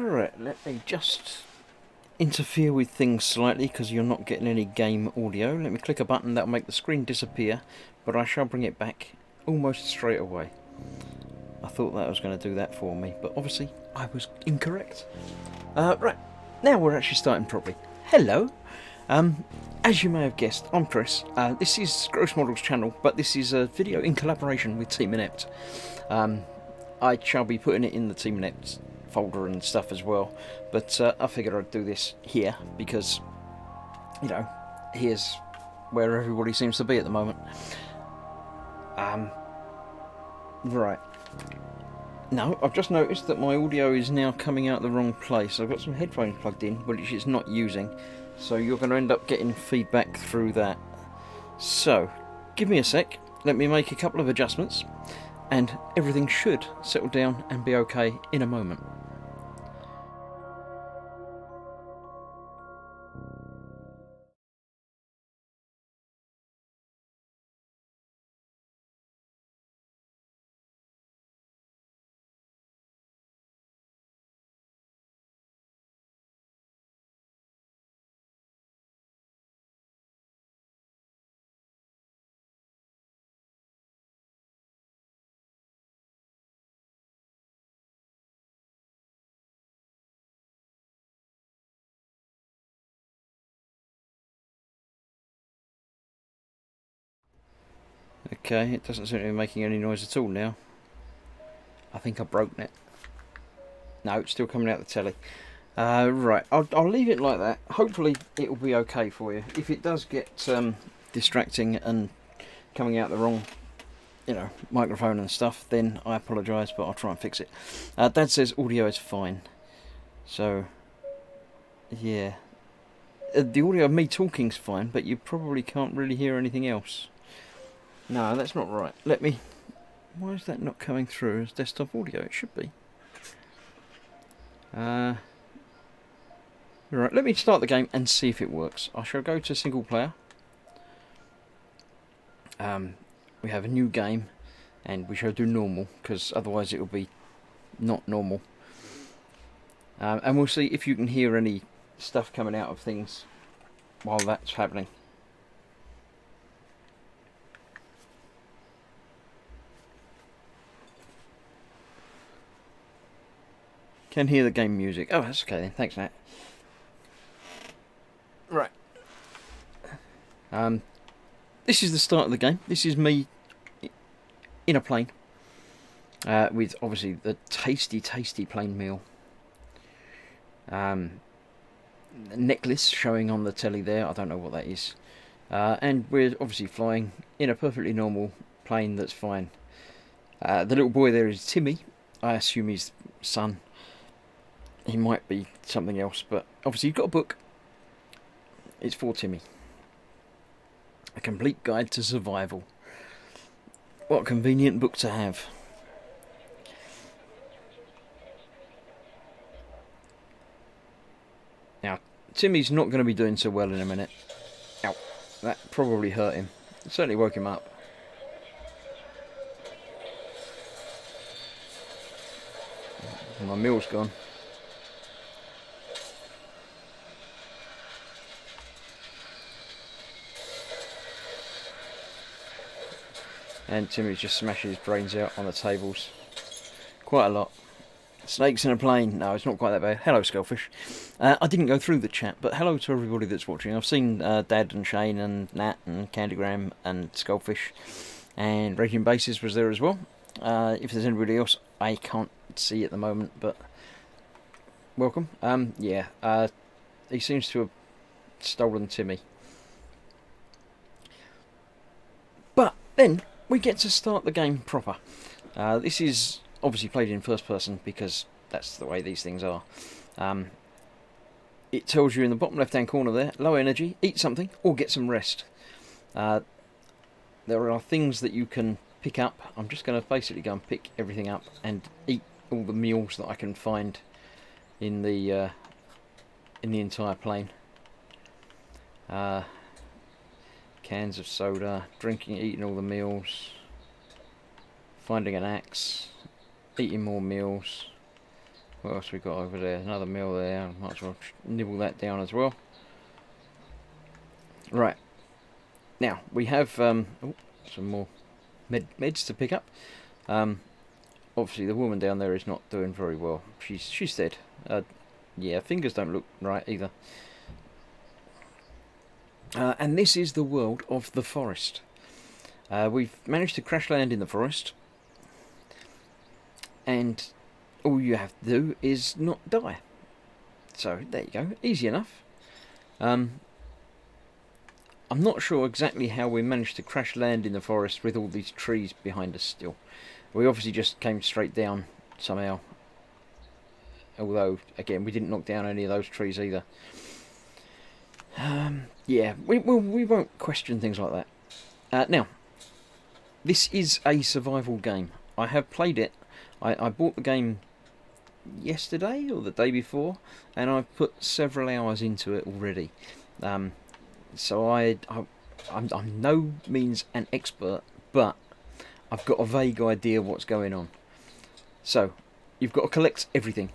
Right, let me just interfere with things slightly because you're not getting any game audio. Let me click a button that'll make the screen disappear, but I shall bring it back almost straight away. I thought that was going to do that for me, but obviously I was incorrect. Right, now we're actually starting properly. Hello, As you may have guessed, I'm Chris. This is Gross Models channel, but this is a video in collaboration with Team Inept. I shall be putting it in the Team Inept folder and stuff as well, but I figured I'd do this here because, you know, here's where everybody seems to be at the moment. Right. No, I've just noticed that my audio is now coming out the wrong place. I've got some headphones plugged in, which it's not using, so you're going to end up getting feedback through that. So, give me a sec, let me make a couple of adjustments, and everything should settle down and be okay in a moment. Okay, it doesn't seem to be making any noise at all now. I think I've broken it. No, it's still coming out the telly. Right, I'll leave it like that. Hopefully it will be okay for you. If it does get distracting and coming out the wrong, you know, microphone and stuff, then I apologise, but I'll try and fix it. Dad says audio is fine. So, yeah. The audio of me talking's fine, but you probably can't really hear anything else. No, that's not right. Let me... Why is that not coming through as desktop audio? It should be. Right, let me start the game and see if it works. I shall go to single player. We have a new game, and we shall do normal, because otherwise it will be not normal. And we'll see if you can hear any stuff coming out of things while that's happening. Can hear the game music. Oh, that's okay then. Thanks, Nat. Right. This is the start of the game. This is me in a plane. With, obviously, the tasty, tasty plain meal. Necklace showing on the telly there. I don't know what that is. And we're obviously flying in a perfectly normal plane that's fine. The little boy there is Timmy. I assume he's son. He might be something else, but obviously you've got a book. It's for Timmy. A complete guide to survival. What a convenient book to have. Now, Timmy's not going to be doing so well in a minute. Ow, that probably hurt him. It certainly woke him up. My meal's gone. And Timmy's just smashing his brains out on the tables. Quite a lot. Snakes in a plane. No, it's not quite that bad. Hello, Skullfish. I didn't go through the chat, but hello to everybody that's watching. I've seen Dad and Shane and Nat and Candygram and Skullfish. And Raging Bases was there as well. If there's anybody else, I can't see at the moment, but welcome. Yeah, he seems to have stolen Timmy. But then we get to start the game proper. This is obviously played in first person because that's the way these things are. It tells you in the bottom left hand corner there, low energy, eat something or get some rest. There are things that you can pick up. I'm just going to basically go and pick everything up and eat all the meals that I can find in the entire plane. Cans of soda, drinking, eating all the meals, finding an axe, eating more meals. What else we got over there? Another meal there. I might as well nibble that down as well. Right. Now we have some more meds to pick up. Obviously the woman down there is not doing very well. She's dead. Yeah, fingers don't look right either. And this is the world of the forest. We've managed to crash land in the forest, and all you have to do is not die. So there you go, easy enough. I'm not sure exactly how we managed to crash land in the forest with all these trees behind us still. We obviously just came straight down somehow. Although, again, we didn't knock down any of those trees either. Yeah, we won't question things like that. Now, this is a survival game. I have played it. I bought the game yesterday or the day before, and I've put several hours into it already. So I'm no means an expert, but I've got a vague idea what's going on. So, you've got to collect everything.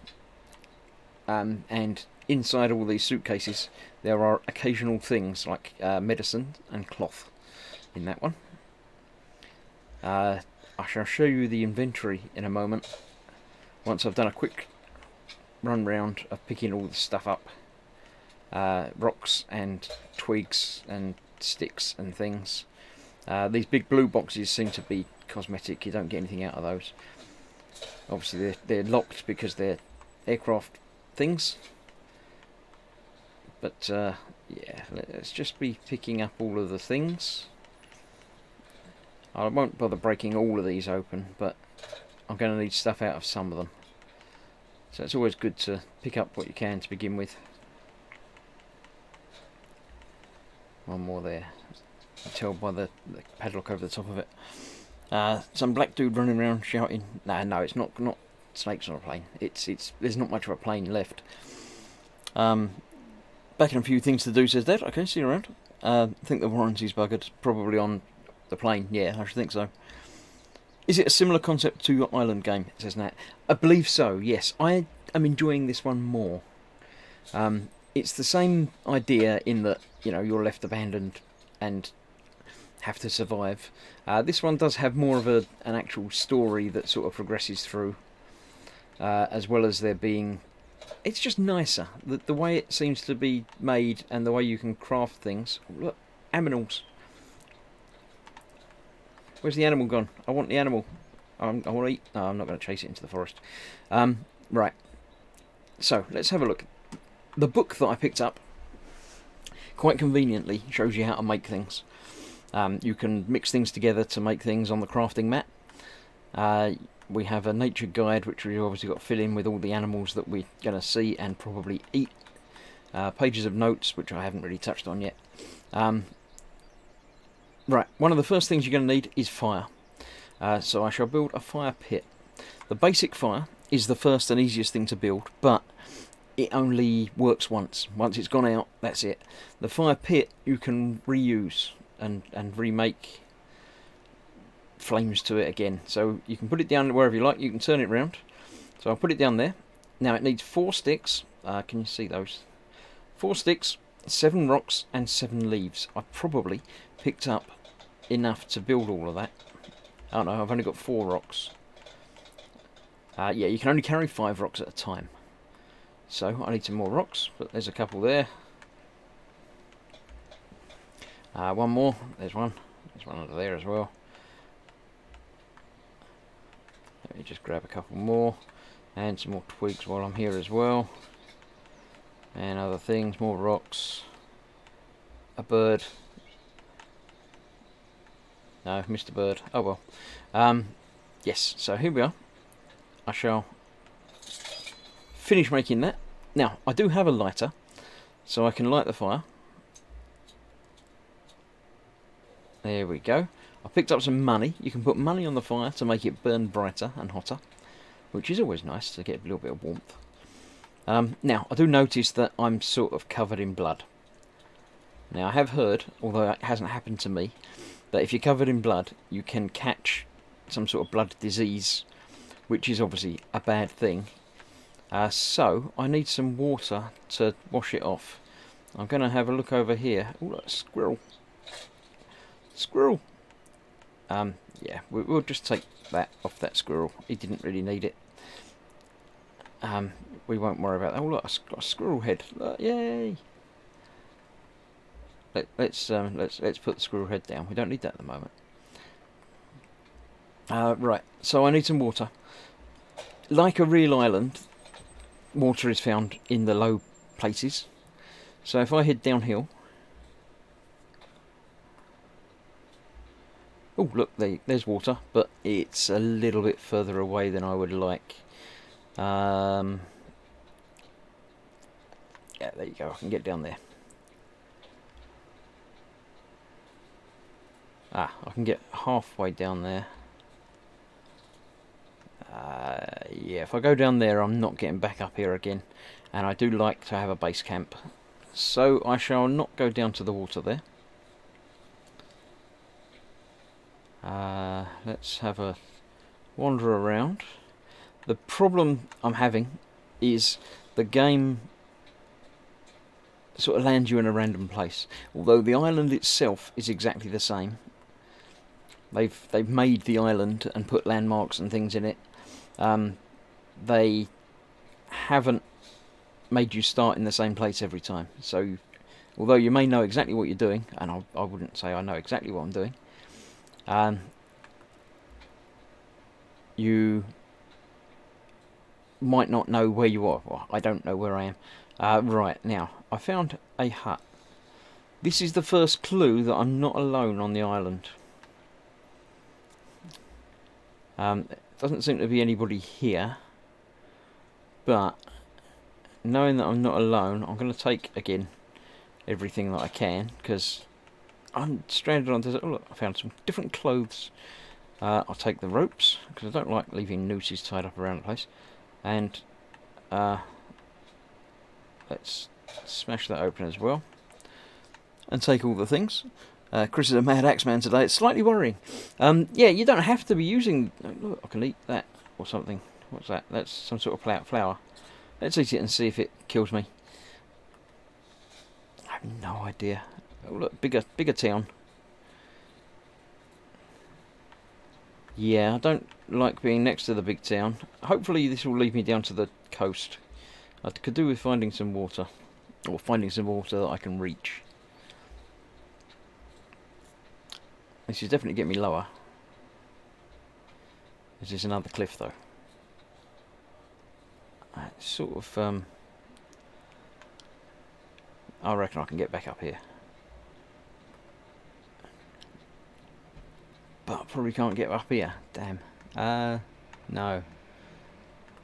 And inside all these suitcases, there are occasional things like medicine and cloth in that one. I shall show you the inventory in a moment, once I've done a quick run round of picking all the stuff up. Rocks and twigs and sticks and things. These big blue boxes seem to be cosmetic. You don't get anything out of those. Obviously they're locked because they're aircraft things. But yeah, let's just be picking up all of the things. I won't bother breaking all of these open, but I'm going to need stuff out of some of them. So it's always good to pick up what you can to begin with. One more there. I tell by the padlock over the top of it. Some black dude running around shouting. No, it's not snakes on a plane. It's there's not much of a plane left. Back in a few things to do, says Dad. Okay, see you around. I think the warranty's buggered. Probably on the plane. Yeah, I should think so. Is it a similar concept to your island game? It says Nat. I believe so. Yes, I am enjoying this one more. It's the same idea in that, you know, you're left abandoned and have to survive. This one does have more of an actual story that sort of progresses through, as well as there being... It's just nicer. The way it seems to be made and the way you can craft things. Look, aminals. Where's the animal gone? I want the animal. I want to eat. No, I'm not going to chase it into the forest. Right. So, let's have a look. The book that I picked up, quite conveniently, shows you how to make things. You can mix things together to make things on the crafting mat. We have a nature guide, which we've obviously got to fill in with all the animals that we're going to see and probably eat. Pages of notes, which I haven't really touched on yet. Right, one of the first things you're going to need is fire. So I shall build a fire pit. The basic fire is the first and easiest thing to build, but it only works once. Once it's gone out, that's it. The fire pit you can reuse and remake flames to it again. So you can put it down wherever you like. You can turn it round. So I'll put it down there. Now it needs 4 sticks. Can you see those? 4 sticks, 7 rocks and 7 leaves. I probably picked up enough to build all of that. Oh no, I've only got 4 rocks. Yeah, you can only carry 5 rocks at a time. So I need some more rocks, but there's a couple there. One more. There's one. There's one under there as well. Let me just grab a couple more. And some more twigs while I'm here as well. And other things, more rocks. A bird. No, missed a bird. Oh well. Yes, so here we are. I shall finish making that. Now, I do have a lighter, so I can light the fire. There we go. I picked up some money. You can put money on the fire to make it burn brighter and hotter, which is always nice to get a little bit of warmth. Now, I do notice that I'm sort of covered in blood. Now, I have heard, although it hasn't happened to me, that if you're covered in blood, you can catch some sort of blood disease, which is obviously a bad thing. So, I need some water to wash it off. I'm going to have a look over here. Oh, look, a squirrel. Squirrel! Yeah, we'll just take that off that squirrel. He didn't really need it. We won't worry about that. Oh, look, I've got a squirrel head. Look, yay! let's put the squirrel head down. We don't need that at the moment. Right, so I need some water. Like a real island, water is found in the low places. So if I head downhill... Oh, look, there's water, but it's a little bit further away than I would like. Yeah, there you go, I can get down there. I can get halfway down there. Yeah, if I go down there, I'm not getting back up here again. And I do like to have a base camp. So I shall not go down to the water there. Let's have a wander around. The problem I'm having is the game sort of lands you in a random place. Although the island itself is exactly the same. They've made the island and put landmarks and things in it. They haven't made you start in the same place every time. So, although you may know exactly what you're doing, and I wouldn't say I know exactly what I'm doing, you might not know where you are. Well, I don't know where I am. Right, now, I found a hut. This is the first clue that I'm not alone on the island. Doesn't seem to be anybody here, but knowing that I'm not alone, I'm going to take, again, everything that I can, because I'm stranded on desert. Oh look, I found some different clothes. I'll take the ropes, because I don't like leaving nooses tied up around the place, and let's smash that open as well, and take all the things. Chris is a mad axe man today. It's slightly worrying. Yeah, you don't have to be using... Look, I can eat that or something. What's that? That's some sort of flower. Let's eat it and see if it kills me. I have no idea. Oh, look, bigger town. Yeah, I don't like being next to the big town. Hopefully this will lead me down to the coast. I could do with finding some water. Or finding some water that I can reach. This is definitely getting me lower. This is another cliff though. It's sort of... I reckon I can get back up here. But I probably can't get up here. Damn. No.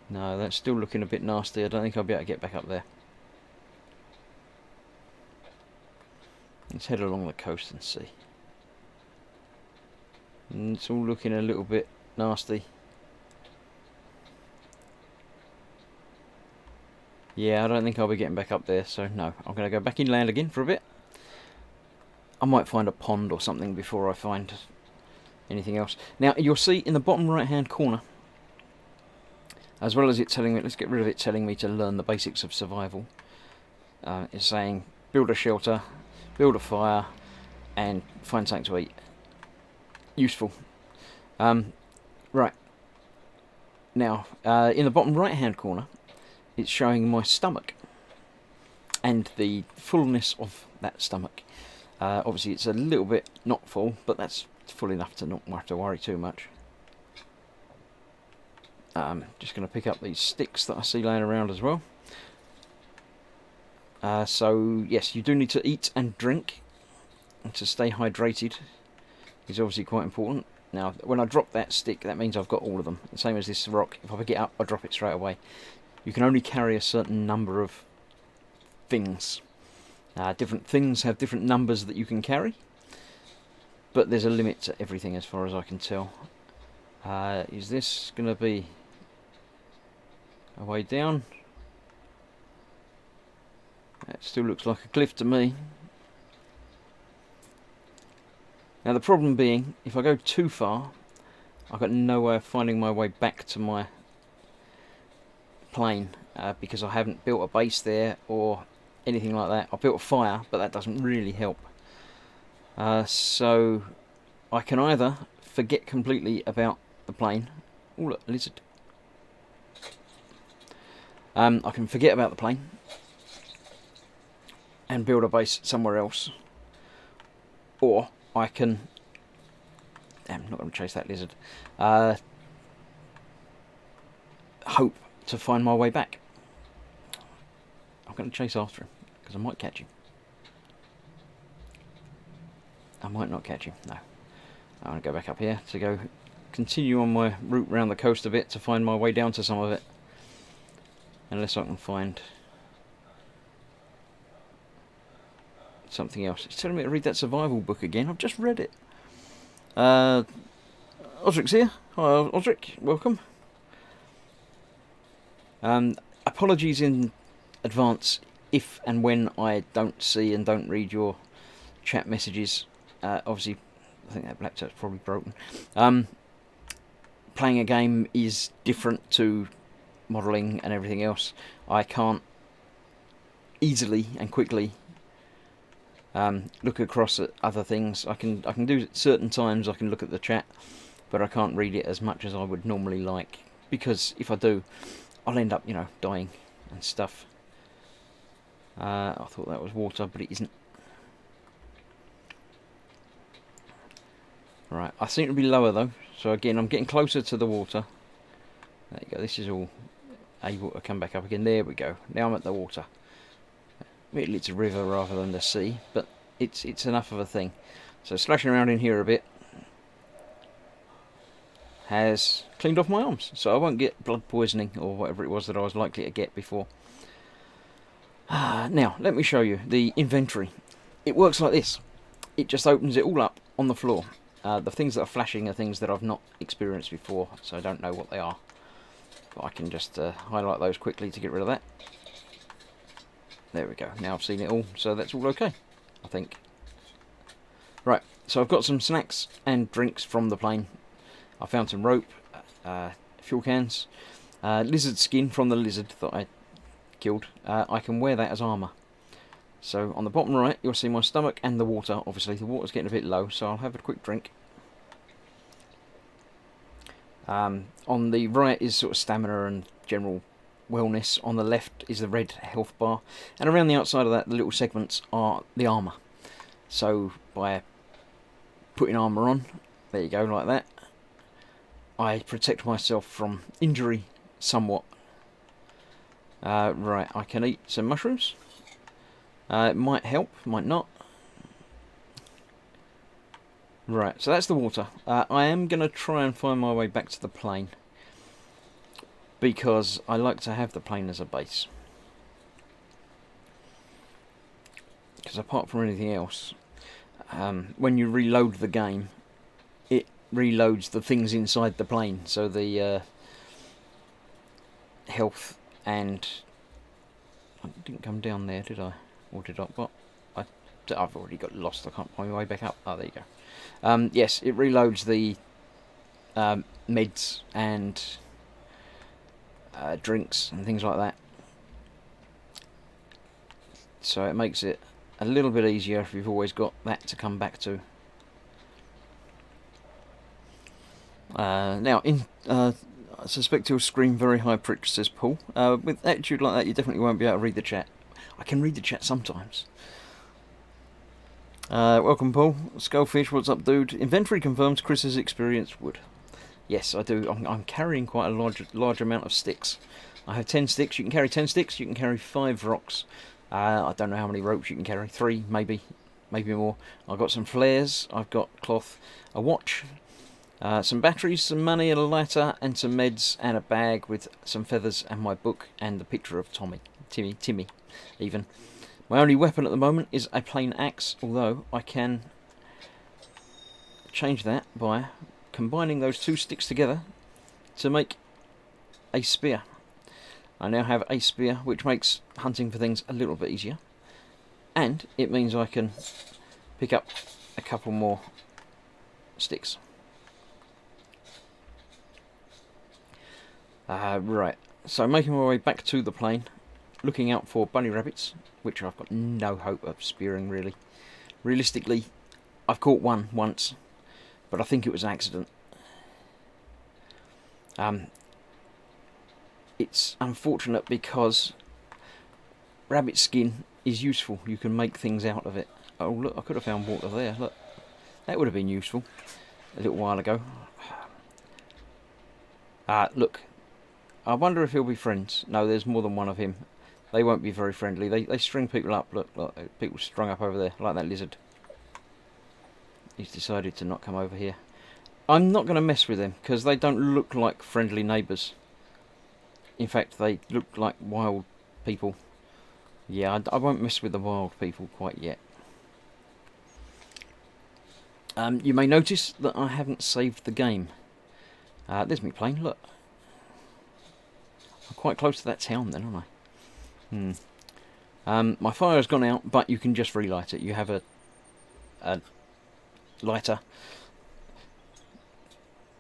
No, that's still looking a bit nasty. I don't think I'll be able to get back up there. Let's head along the coast and see. And it's all looking a little bit nasty. Yeah, I don't think I'll be getting back up there, so no. I'm going to go back inland again for a bit. I might find a pond or something before I find anything else. Now, you'll see in the bottom right-hand corner, as well as it telling me, let's get rid of it telling me to learn the basics of survival. It's saying, build a shelter, build a fire, and find something to eat. Useful. Right. Now, in the bottom right-hand corner, it's showing my stomach and the fullness of that stomach. Obviously, it's a little bit not full, but that's full enough to not have to worry too much. Just going to pick up these sticks that I see laying around as well. So, yes, you do need to eat and drink and to stay hydrated. Is obviously quite important. Now, when I drop that stick, that means I've got all of them. The same as this rock. If I pick it up, I drop it straight away. You can only carry a certain number of things. Different things have different numbers that you can carry. But there's a limit to everything as far as I can tell. Is this going to be a way down? That still looks like a cliff to me. Now the problem being, if I go too far, I've got no way of finding my way back to my plane, because I haven't built a base there or anything like that. I built a fire, but that doesn't really help. So I can either forget completely about the plane. Oh look, lizard. I can forget about the plane and build a base somewhere else. or I can... I'm not going to chase that lizard. Hope to find my way back. I'm going to chase after him, because I might catch him. I might not catch him, no. I want to go back up here to go continue on my route around the coast a bit to find my way down to some of it. Unless I can find something else. It's telling me to read that survival book again. I've just read it. Osric's here. Hi Osric, welcome. Apologies in advance if and when I don't see and don't read your chat messages. Obviously, I think that laptop's probably broken. Playing a game is different to modelling and everything else. I can't easily and quickly look across at other things. I can do it certain times. I can look at the chat, but I can't read it as much as I would normally like, because if I do, I'll end up, dying and stuff. I thought that was water, but it isn't. Right, I seem to be lower though, so again I'm getting closer to the water. There you go, this is all able to come back up again. There we go, now I'm at the water. Admittedly it's a river rather than the sea, but it's enough of a thing. So splashing around in here a bit has cleaned off my arms, so I won't get blood poisoning or whatever it was that I was likely to get before. Now, let me show you the inventory. It works like this. It just opens it all up on the floor. The things that are flashing are things that I've not experienced before, so I don't know what they are. But I can just highlight those quickly to get rid of that. There we go. Now I've seen it all, so that's all okay, I think. Right, so I've got some snacks and drinks from the plane. I found some rope, fuel cans, lizard skin from the lizard that I killed. I can wear that as armour. So on the bottom right, you'll see my stomach and the water. Obviously, the water's getting a bit low, so I'll have a quick drink. On the right is sort of stamina and general wellness. On the left is the red health bar. And around the outside of that, the little segments are the armour. So by putting armour on, there you go, like that, I protect myself from injury somewhat. Right, I can eat some mushrooms. It might help, might not. Right, so that's the water. I am going to try and find my way back to the plane, because I like to have the plane as a base. Because apart from anything else, when you reload the game, it reloads the things inside the plane. So the health and... I didn't come down there, did I? Or did I? What? I've already got lost. I can't find my way back up. Oh, there you go. Yes, it reloads the meds and drinks and things like that. So it makes it a little bit easier if you've always got that to come back to. Now, I suspect he'll scream very high pitch, says Paul. With attitude like that, you definitely won't be able to read the chat. I can read the chat sometimes. Welcome, Paul. Skullfish, what's up, dude? Inventory confirms Chris has experienced wood. Yes, I do. I'm carrying quite a large amount of sticks. I have 10 sticks. You can carry 10 sticks. You can carry 5 rocks. I don't know how many ropes you can carry. 3, maybe more. I've got some flares. I've got cloth, a watch, some batteries, some money, and a lighter, and some meds, and a bag with some feathers, and my book, and the picture of Timmy, even. My only weapon at the moment is a plain axe, although I can change that by combining those 2 sticks together to make a spear. I now have a spear, which makes hunting for things a little bit easier, and it means I can pick up a couple more sticks. Right, so making my way back to the plane, looking out for bunny rabbits, which I've got no hope of spearing, really. Realistically, I've caught one once, but I think it was an accident. It's unfortunate because rabbit skin is useful. You can make things out of it. Oh, look, I could have found water there. Look, That would have been useful a little while ago. Look. I wonder if he'll be friends. No, there's more than one of him. They won't be very friendly. They string people up. Look, people strung up over there, like that lizard. He's decided to not come over here. I'm not going to mess with them, because they don't look like friendly neighbours. In fact, they look like wild people. Yeah, I won't mess with the wild people quite yet. You may notice that I haven't saved the game. There's me plane, look. I'm quite close to that town then, aren't I? My fire has gone out, but you can just relight it. You have a lighter.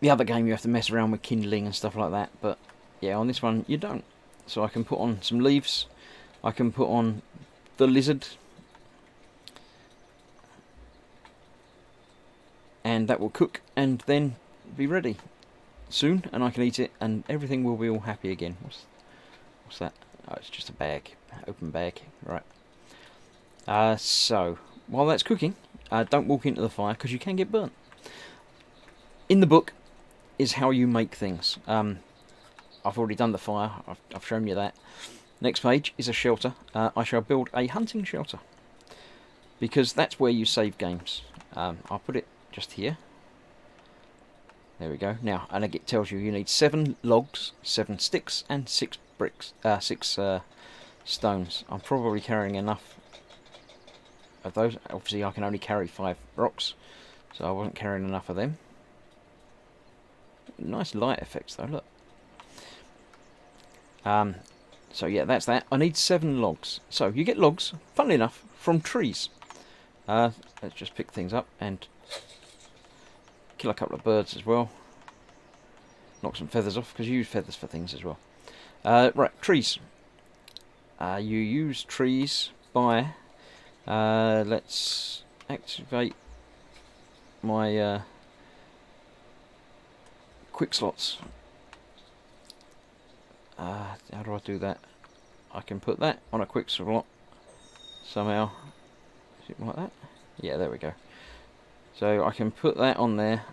The other game you have to mess around with kindling and stuff like that, but yeah, on this one you don't. So I can put on some leaves. I can put on the lizard. And that will cook and then be ready soon, and I can eat it and everything will be all happy again. What's that? Oh, it's just a bag. Open bag. Right. So, while that's cooking, don't walk into the fire because you can get burnt. In the book is how you make things. I've already done the fire. I've shown you that. Next page is a shelter. I shall build a hunting shelter because that's where you save games. I'll put it just here. There we go. Now, and it tells you need 7 logs, 7 sticks, and 6 bricks. 6 stones. I'm probably carrying enough of those. Obviously, I can only carry 5 rocks, so I wasn't carrying enough of them. Nice light effects, though. Look. So yeah, that's that. I need 7 logs. So you get logs, funnily enough, from trees. Let's just pick things up and kill a couple of birds as well. Knock some feathers off, because you use feathers for things as well. Right, trees. You use trees by... let's activate my quick slots. How do I do that? I can put that on a quick slot somehow. Is it like that? Yeah, there we go. So I can put that on there,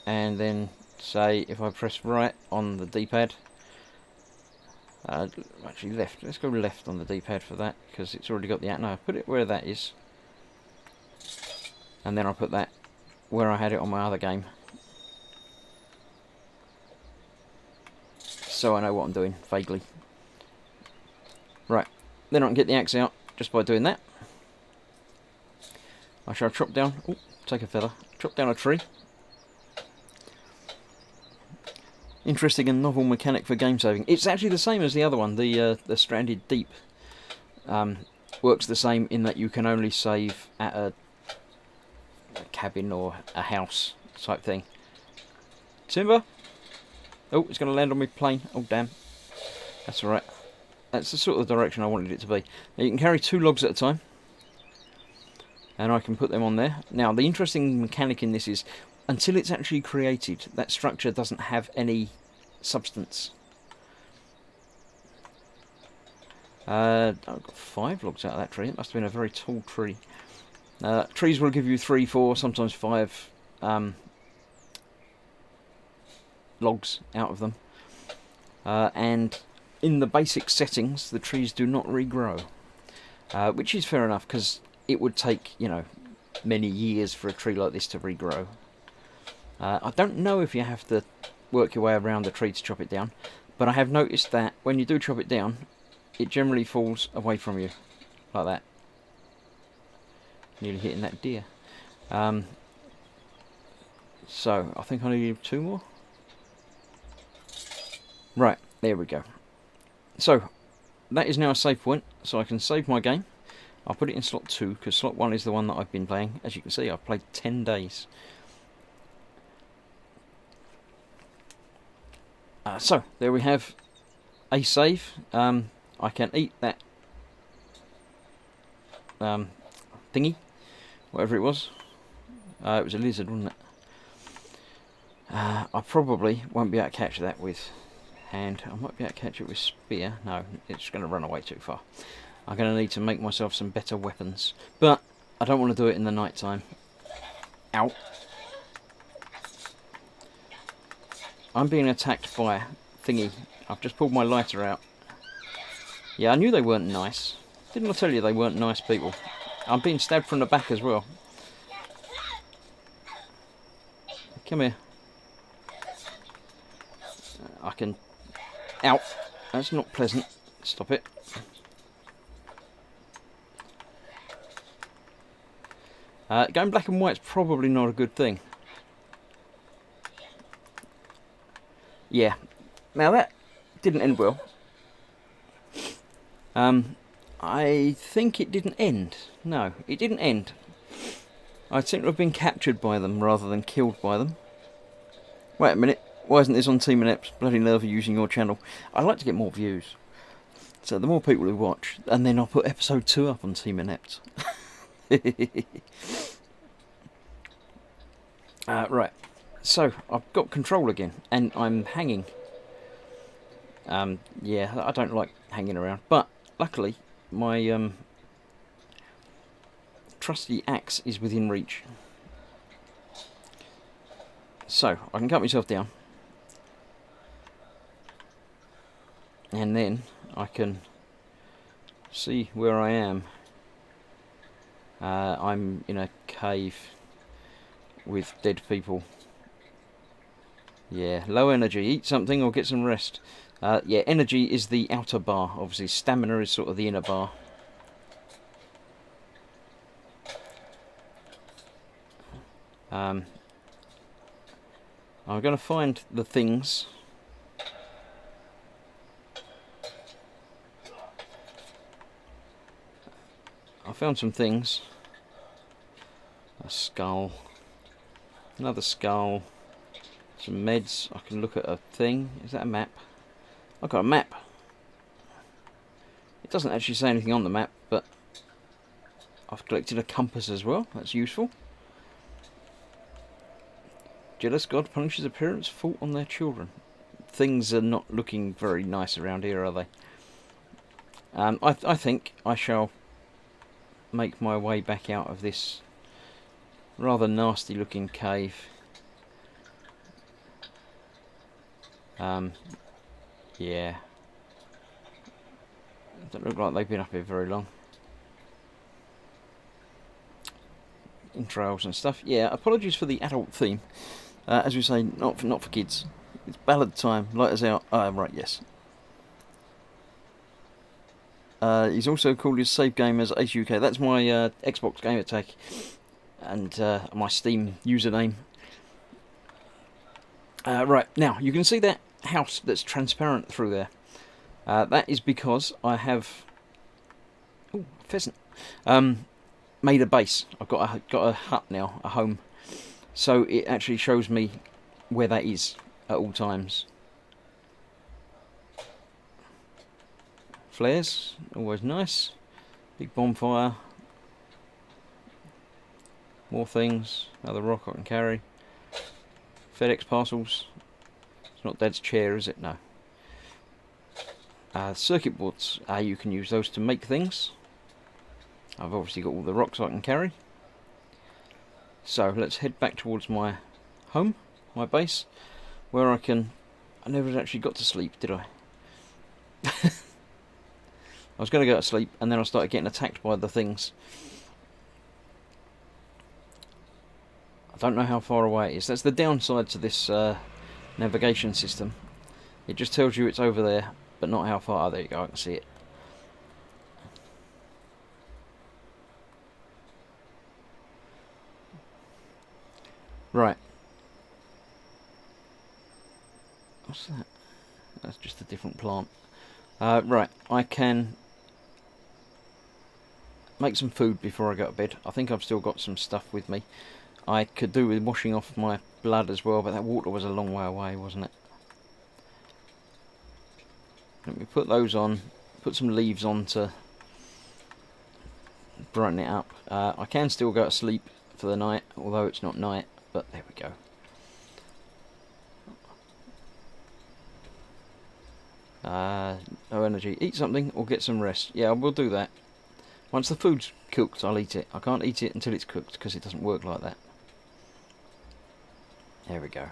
and then say if I press right on the D-pad, actually left. Let's go left on the D-pad for that because it's already got the no. Put it where that is, and then I'll put that where I had it on my other game, so I know what I'm doing vaguely. Right, then I can get the axe out just by doing that. I shall chop down. Oh, take a feather. Chop down a tree. Interesting and novel mechanic for game saving. It's actually the same as the other one. The Stranded Deep works the same in that you can only save at a cabin or a house type thing. Timber. Oh, it's going to land on my plane. Oh, damn. That's alright. That's the sort of direction I wanted it to be. Now, you can carry 2 logs at a time. And I can put them on there. Now, the interesting mechanic in this is, until it's actually created, that structure doesn't have any substance. I've got 5 logs out of that tree. It must have been a very tall tree. Trees will give you 3, 4, sometimes 5 logs out of them. And in the basic settings, the trees do not regrow. Which is fair enough, because it would take, you know, many years for a tree like this to regrow. I don't know if you have to work your way around the tree to chop it down, but I have noticed that when you do chop it down, it generally falls away from you, like that. Nearly hitting that deer. So, I think I need 2 more. Right, there we go. So, that is now a save point, so I can save my game. I'll put it in slot 2, because slot 1 is the one that I've been playing. As you can see, I've played 10 days. So, there we have a save. I can eat that thingy, whatever it was. It was a lizard, wasn't it? I probably won't be able to catch that with hand. I might be able to catch it with spear. No, it's going to run away too far. I'm going to need to make myself some better weapons. But I don't want to do it in the night time. Ow. I'm being attacked by thingy. I've just pulled my lighter out. Yeah, I knew they weren't nice. Didn't I tell you they weren't nice people? I'm being stabbed from the back as well. Come here. I can... Ow. That's not pleasant. Stop it. Going black and white's probably not a good thing. Yeah. Now that didn't end well. I think it didn't end. No, it didn't end. I seem to have been captured by them rather than killed by them. Wait a minute. Why isn't this on Team Inept? Bloody nerve of using your channel. I'd like to get more views. So the more people who watch, and then I'll put episode 2 up on Team Inept. Right. So, I've got control again, and I'm hanging. Yeah, I don't like hanging around, but luckily my trusty axe is within reach. So, I can cut myself down. And then I can see where I am. I'm in a cave with dead people. Yeah, low energy. Eat something or get some rest. Yeah, energy is the outer bar. Obviously, stamina is sort of the inner bar. I'm going to find the things. I found some things. A skull. Another skull. Some meds. I can look at a thing. Is that a map? I've got a map. It doesn't actually say anything on the map, but I've collected a compass as well. That's useful. Jealous God punishes a parent's fault on their children. Things are not looking very nice around here, are they? I think I shall make my way back out of this rather nasty looking cave. Yeah. Don't look like they've been up here very long. Entrails and stuff. Yeah, apologies for the adult theme. As we say, not for kids. It's ballad time. Light us out. Right, yes. He's also called his save game as Ace UK. That's my Xbox game attack and my Steam username. Right, now you can see that house that's transparent through there. That is because I have pheasant made a base. I've got a hut now, a home. So it actually shows me where that is at all times. Flares, always nice. Big bonfire. More things. Another rock I can carry. FedEx parcels. It's not Dad's chair, is it? No. Circuit boards. You can use those to make things. I've obviously got all the rocks I can carry. So let's head back towards my home, my base, where I never actually got to sleep, did I? I was going to go to sleep, and then I started getting attacked by the things. I don't know how far away it is. That's the downside to this navigation system. It just tells you it's over there, but not how far. Oh, there you go, I can see it. Right. What's that? That's just a different plant. Right, I can make some food before I go to bed. I think I've still got some stuff with me. I could do with washing off my blood as well, but that water was a long way away, wasn't it? Let me put those on, put some leaves on to brighten it up. I can still go to sleep for the night, although it's not night, but there we go. No energy. Eat something or get some rest. Yeah, I will do that. Once the food's cooked, I'll eat it. I can't eat it until it's cooked because it doesn't work like that. There we go.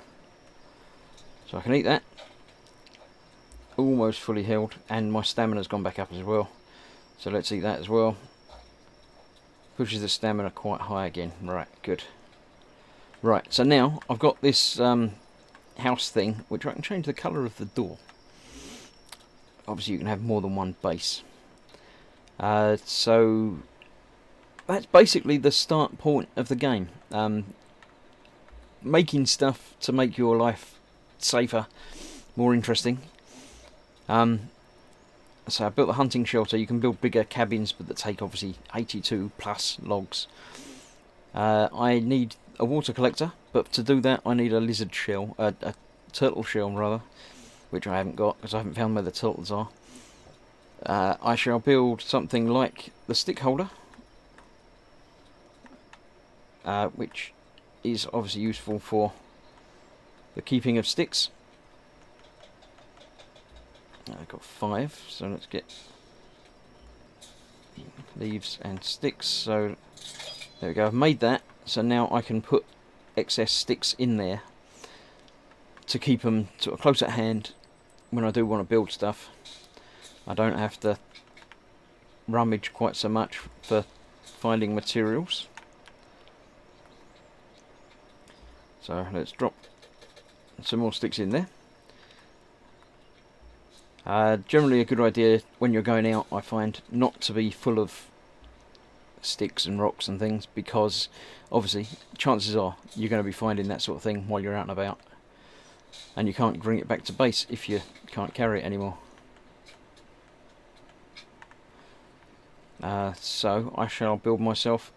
So I can eat that. Almost fully healed, and my stamina's gone back up as well. So let's eat that as well. Pushes the stamina quite high again. Right, good. Right, so now I've got this house thing, which I can change the colour of the door. Obviously you can have more than one base. So that's basically the start point of the game. Making stuff to make your life safer, more interesting. So I built a hunting shelter. You can build bigger cabins, but that take obviously 82 plus logs. I need a water collector, but to do that I need a lizard shell, a turtle shell rather, which I haven't got because I haven't found where the turtles are. I shall build something like the stick holder, which is obviously useful for the keeping of sticks. I've got 5, so let's get leaves and sticks. So there we go, I've made that, so now I can put excess sticks in there to keep them sort of close at hand when I do want to build stuff. I don't have to rummage quite so much for finding materials. So let's drop some more sticks in there. Generally a good idea when you're going out, I find, not to be full of sticks and rocks and things, because obviously chances are you're going to be finding that sort of thing while you're out and about, and you can't bring it back to base if you can't carry it anymore. So I shall build myself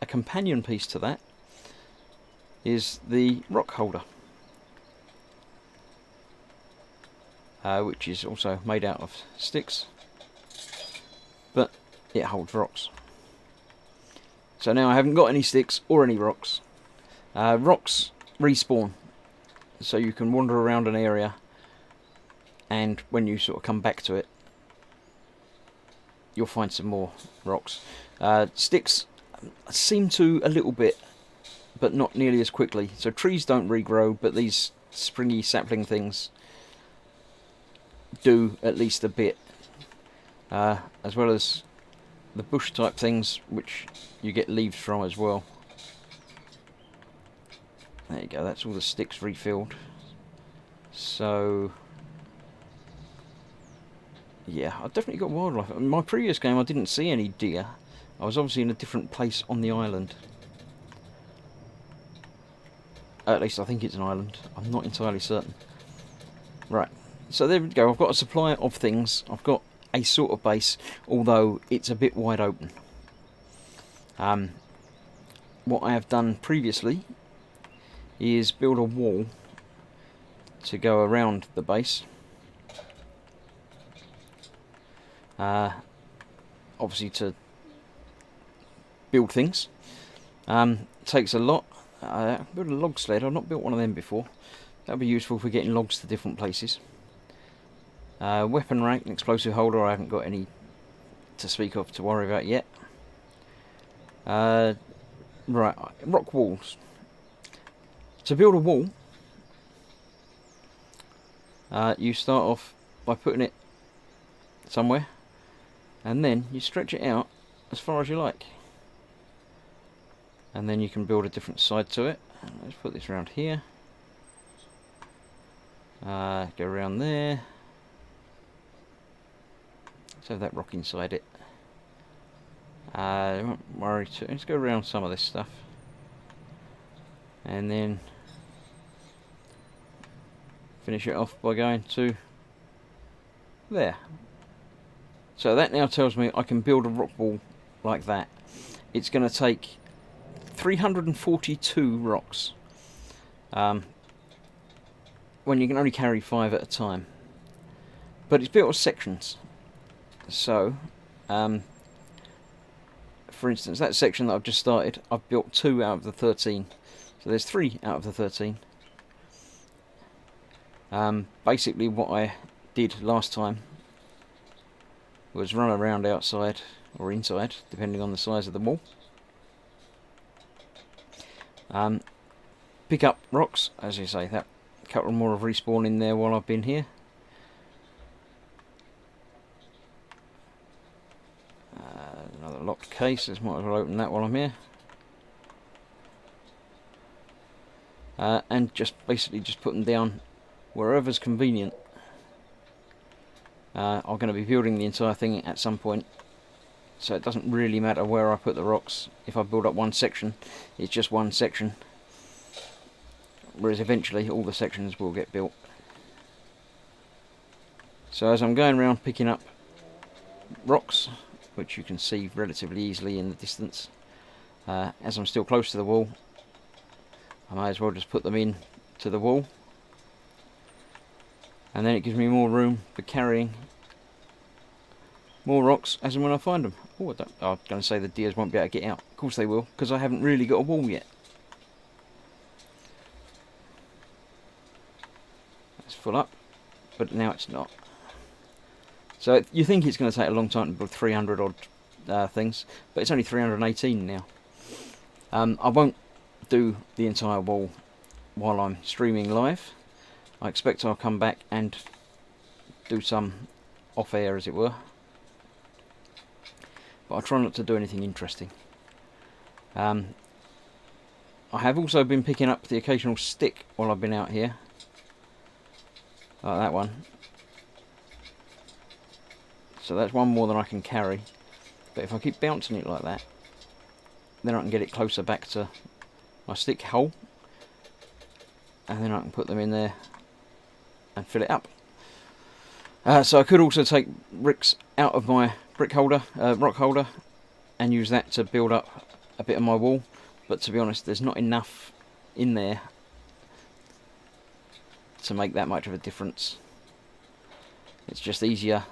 a companion piece to that, is the rock holder. Which is also made out of sticks, but it holds rocks. So now I haven't got any sticks or any rocks. Rocks respawn, so you can wander around an area, and when you sort of come back to it, you'll find some more rocks. Sticks seem to a little bit, but not nearly as quickly. So trees don't regrow, but these springy sapling things do at least a bit, as well as the bush type things which you get leaves from as well. There you go, that's all the sticks refilled. So yeah, I've definitely got wildlife. In my previous game I didn't see any deer. I was obviously in a different place on the island. At least I think it's an island, I'm not entirely certain. Right, so there we go, I've got a supply of things, I've got a sort of base, although it's a bit wide open. What I have done previously is build a wall to go around the base. Obviously to build things. Takes a lot. Build a log sled, I've not built one of them before. That'll be useful for getting logs to different places. Weapon rack and explosive holder, I haven't got any to speak of to worry about yet. Right, rock walls. To build a wall, you start off by putting it somewhere, and then you stretch it out as far as you like. And then you can build a different side to it. Let's put this around here. Go around there. Let's have that rock inside it. Don't worry too. Let's go around some of this stuff. And then finish it off by going to there. So that now tells me I can build a rock wall like that. It's going to take 342 rocks. When you can only carry 5 at a time. But it's built of sections. So, for instance, that section that I've just started, I've built 2 out of the 13. So there's 3 out of the 13. Basically what I did last time was run around outside or inside, depending on the size of the wall. pick up rocks, as you say. That couple more have respawned in there while I've been here. Another locked case. Let's might as well open that while I'm here. And just basically just put them down wherever's convenient. I'm going to be building the entire thing at some point, so it doesn't really matter where I put the rocks. If I build up one section, it's just one section, whereas eventually all the sections will get built. So as I'm going around picking up rocks, which you can see relatively easily in the distance, as I'm still close to the wall, I may as well just put them in to the wall, and then it gives me more room for carrying more rocks as and when I find them. Oh, I was going to say the deers won't be able to get out. Of course they will, because I haven't really got a wall yet. It's full up, but now it's not. So you think it's going to take a long time to build 300 odd things, but it's only 318 now. I won't do the entire wall while I'm streaming live. I expect I'll come back and do some off air, as it were, but I try not to do anything interesting. I have also been picking up the occasional stick while I've been out here, like that one. So that's one more than I can carry, but if I keep bouncing it like that, then I can get it closer back to my stick hole, and then I can put them in there and fill it up. So I could also take bricks out of my brick holder, rock holder, and use that to build up a bit of my wall, but to be honest, there's not enough in there to make that much of a difference. It's just easier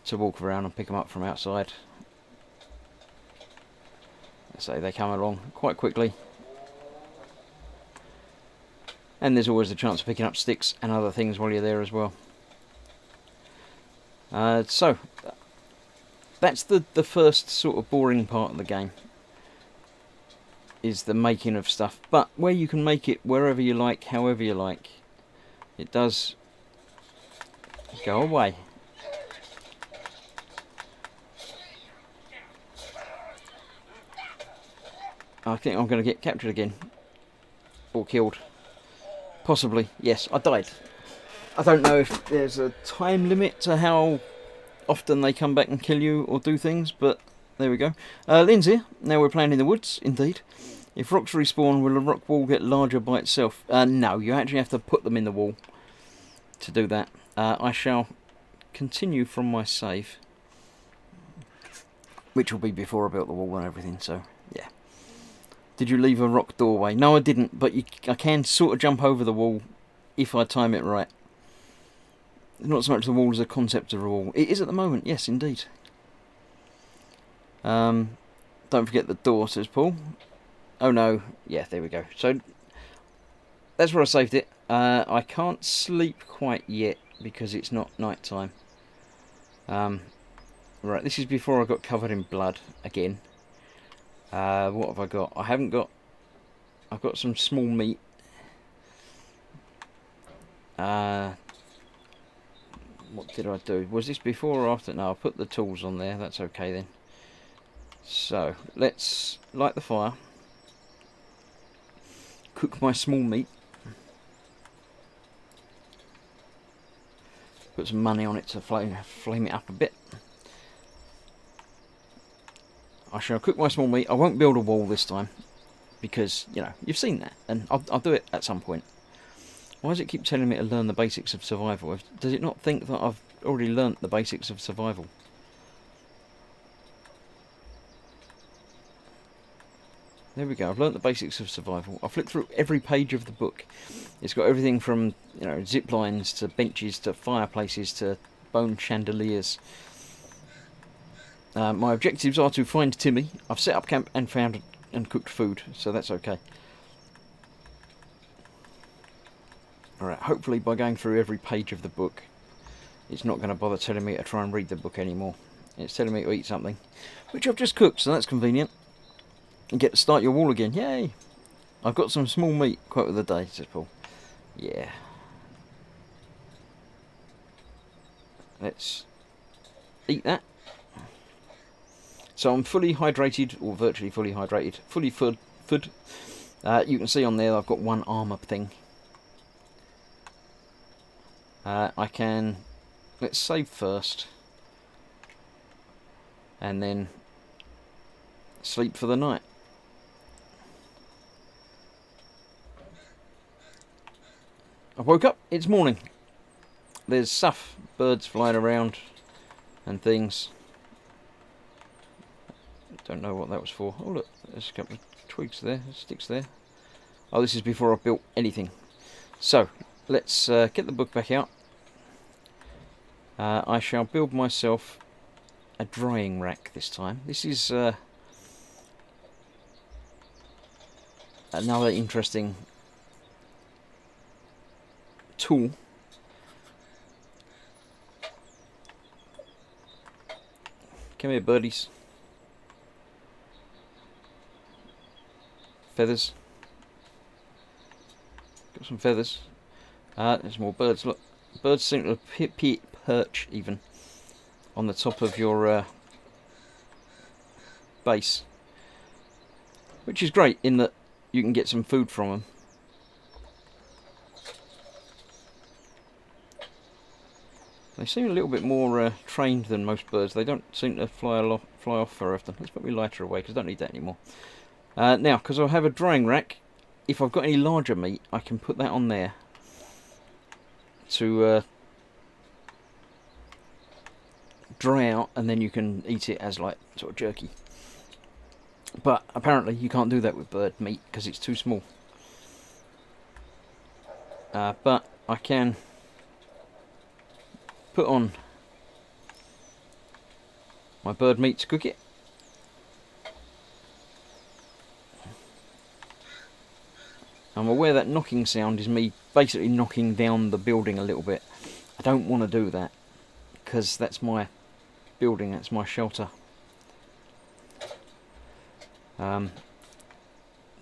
to walk around and pick them up from outside. So they come along quite quickly, and there's always the chance of picking up sticks and other things while you're there as well. So that's the first sort of boring part of the game, is the making of stuff, but where you can make it wherever you like, however you like, it does go away. I think I'm going to get captured again, or killed. Possibly, yes, I died. I don't know if there's a time limit to how often they come back and kill you or do things, but there we go. Lynn's here. Now we're playing in the woods, indeed. If rocks respawn, will a rock wall get larger by itself? No, you actually have to put them in the wall to do that. I shall continue from my save, which will be before I built the wall and everything, so yeah. Did you leave a rock doorway? No, I didn't, but I can sort of jump over the wall if I time it right. Not so much the wall as a concept of a wall. It is at the moment, yes, indeed. Don't forget the door, says Paul. Oh no, yeah, there we go. So that's where I saved it. I can't sleep quite yet because it's not night time. Right, this is before I got covered in blood again. What have I got? I've got some small meat. What did I do? Was this before or after? No, I put the tools on there. That's okay then. So, let's light the fire. Cook my small meat. Put some money on it to flame it up a bit. I shall cook my small meat. I won't build a wall this time, because, you know, you've seen that, and I'll do it at some point. Why does it keep telling me to learn the basics of survival? Does it not think that I've already learnt the basics of survival? There we go, I've learnt the basics of survival. I flicked through every page of the book. It's got everything from, you know, zip lines to benches to fireplaces to bone chandeliers. My objectives are to find Timmy. I've set up camp and found and cooked food, so that's okay. Alright, hopefully by going through every page of the book, it's not going to bother telling me to try and read the book anymore. It's telling me to eat something, which I've just cooked, so that's convenient. And get to start your wall again, yay! I've got some small meat, quote of the day, says Paul. Yeah. Let's eat that. So I'm fully hydrated, or virtually fully hydrated, fully food. You can see on there I've got one arm up thing. I can, let's save first, and then sleep for the night. I woke up, it's morning. There's stuff, birds flying around and things. Don't know what that was for. Oh look, there's a couple of twigs there, sticks there. Oh, this is before I've built anything. So, let's get the book back out. I shall build myself a drying rack this time. This is another interesting tool. Come here, birdies. Feathers. Got some feathers. There's more birds. Look, birds seem to perch even on the top of your base, which is great in that you can get some food from them. They seem a little bit more trained than most birds. They don't seem to fly off very often. Let's put my lighter away because I don't need that anymore. Now, because I have a drying rack, if I've got any larger meat, I can put that on there to dry out, and then you can eat it as like sort of jerky. But apparently you can't do that with bird meat because it's too small. But I can put on my bird meat to cook it. I'm aware that knocking sound is me basically knocking down the building a little bit. I don't want to do that because that's my building, that's my shelter.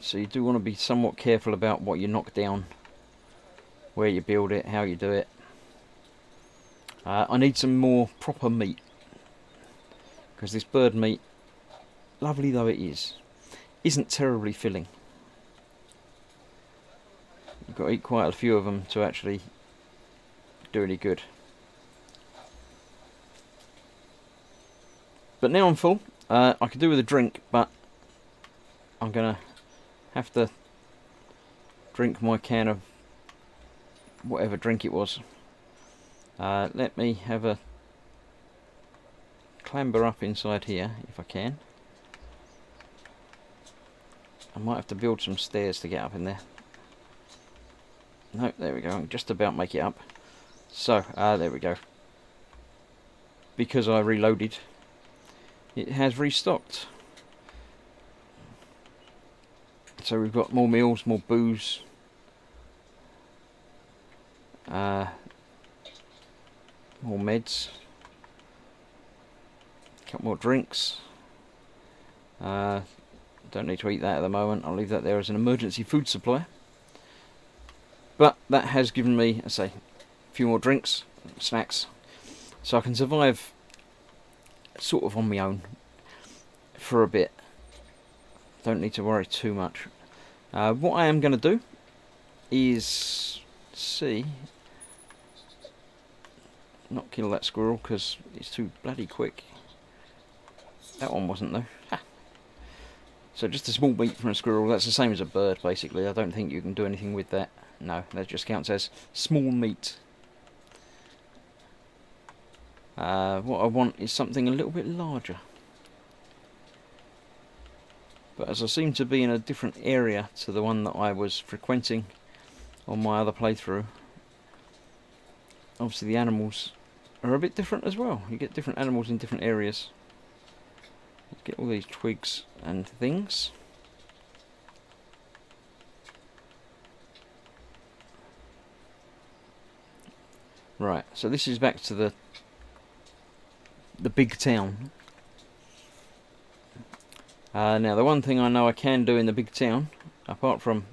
So you do want to be somewhat careful about what you knock down, where you build it, how you do it. I need some more proper meat because this bird meat, lovely though it is, isn't terribly filling. You've got to eat quite a few of them to actually do any good. But now I'm full. I could do with a drink, but I'm gonna have to drink my can of whatever drink it was. Let me have a clamber up inside here if I can. I might have to build some stairs to get up in there. No, there we go. I can just about make it up. So, there we go. Because I reloaded, it has restocked. So we've got more meals, more booze. More meds. A couple more drinks. Don't need to eat that at the moment. I'll leave that there as an emergency food supply. But that has given me, I say, a few more drinks, snacks, so I can survive sort of on my own for a bit. Don't need to worry too much. What I am going to do is not kill that squirrel because it's too bloody quick. That one wasn't though. Ha. So just a small meat from a squirrel, that's the same as a bird basically. I don't think you can do anything with that. No, that just counts as small meat. What I want is something a little bit larger. But as I seem to be in a different area to the one that I was frequenting on my other playthrough, obviously the animals are a bit different as well. You get different animals in different areas. Let's get all these twigs and things. Right, so this is back to the big town. Now the one thing I know I can do in the big town, apart from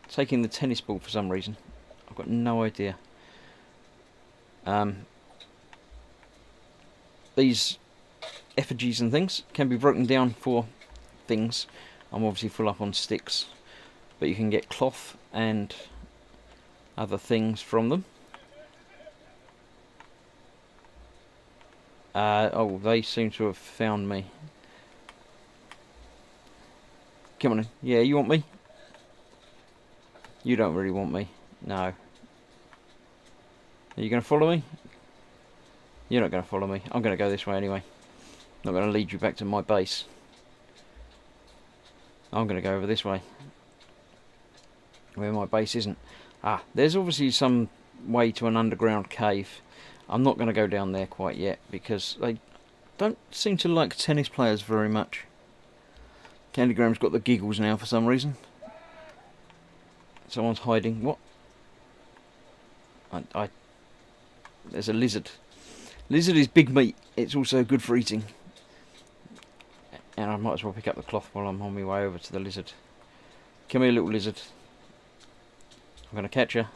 taking the tennis ball for some reason. I've got no idea. These effigies and things can be broken down for things. I'm obviously full up on sticks, but you can get cloth and other things from them. Oh, they seem to have found me. Come on in. Yeah, you want me? You don't really want me. No. Are you going to follow me? You're not going to follow me. I'm going to go this way anyway. Not going to lead you back to my base. I'm going to go over this way, where my base isn't. Ah, there's obviously some way to an underground cave. I'm not going to go down there quite yet, because they don't seem to like tennis players very much. Candygram's got the giggles now for some reason. Someone's hiding. What? There's a lizard. Lizard is big meat. It's also good for eating. And I might as well pick up the cloth while I'm on my way over to the lizard. Come here, little lizard. I'm going to catch you.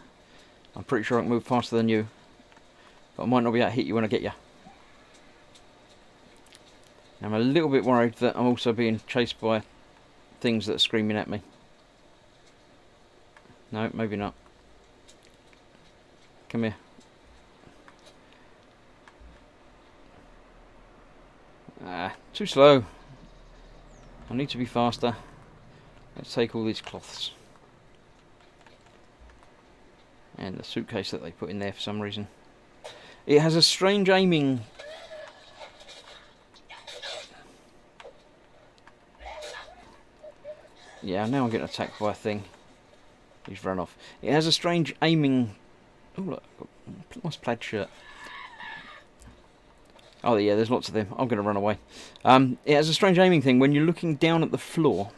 I'm pretty sure I can move faster than you. But I might not be able to hit you when I get you. I'm a little bit worried that I'm also being chased by things that are screaming at me. No, maybe not. Come here. Ah, too slow. I need to be faster. Let's take all these cloths. And the suitcase that they put in there for some reason. It has a strange aiming... Yeah, now I'm getting attacked by a thing. He's run off. It has a strange aiming... Oh look, nice plaid shirt. Oh yeah, there's lots of them. I'm going to run away. It has a strange aiming thing when you're looking down at the floor.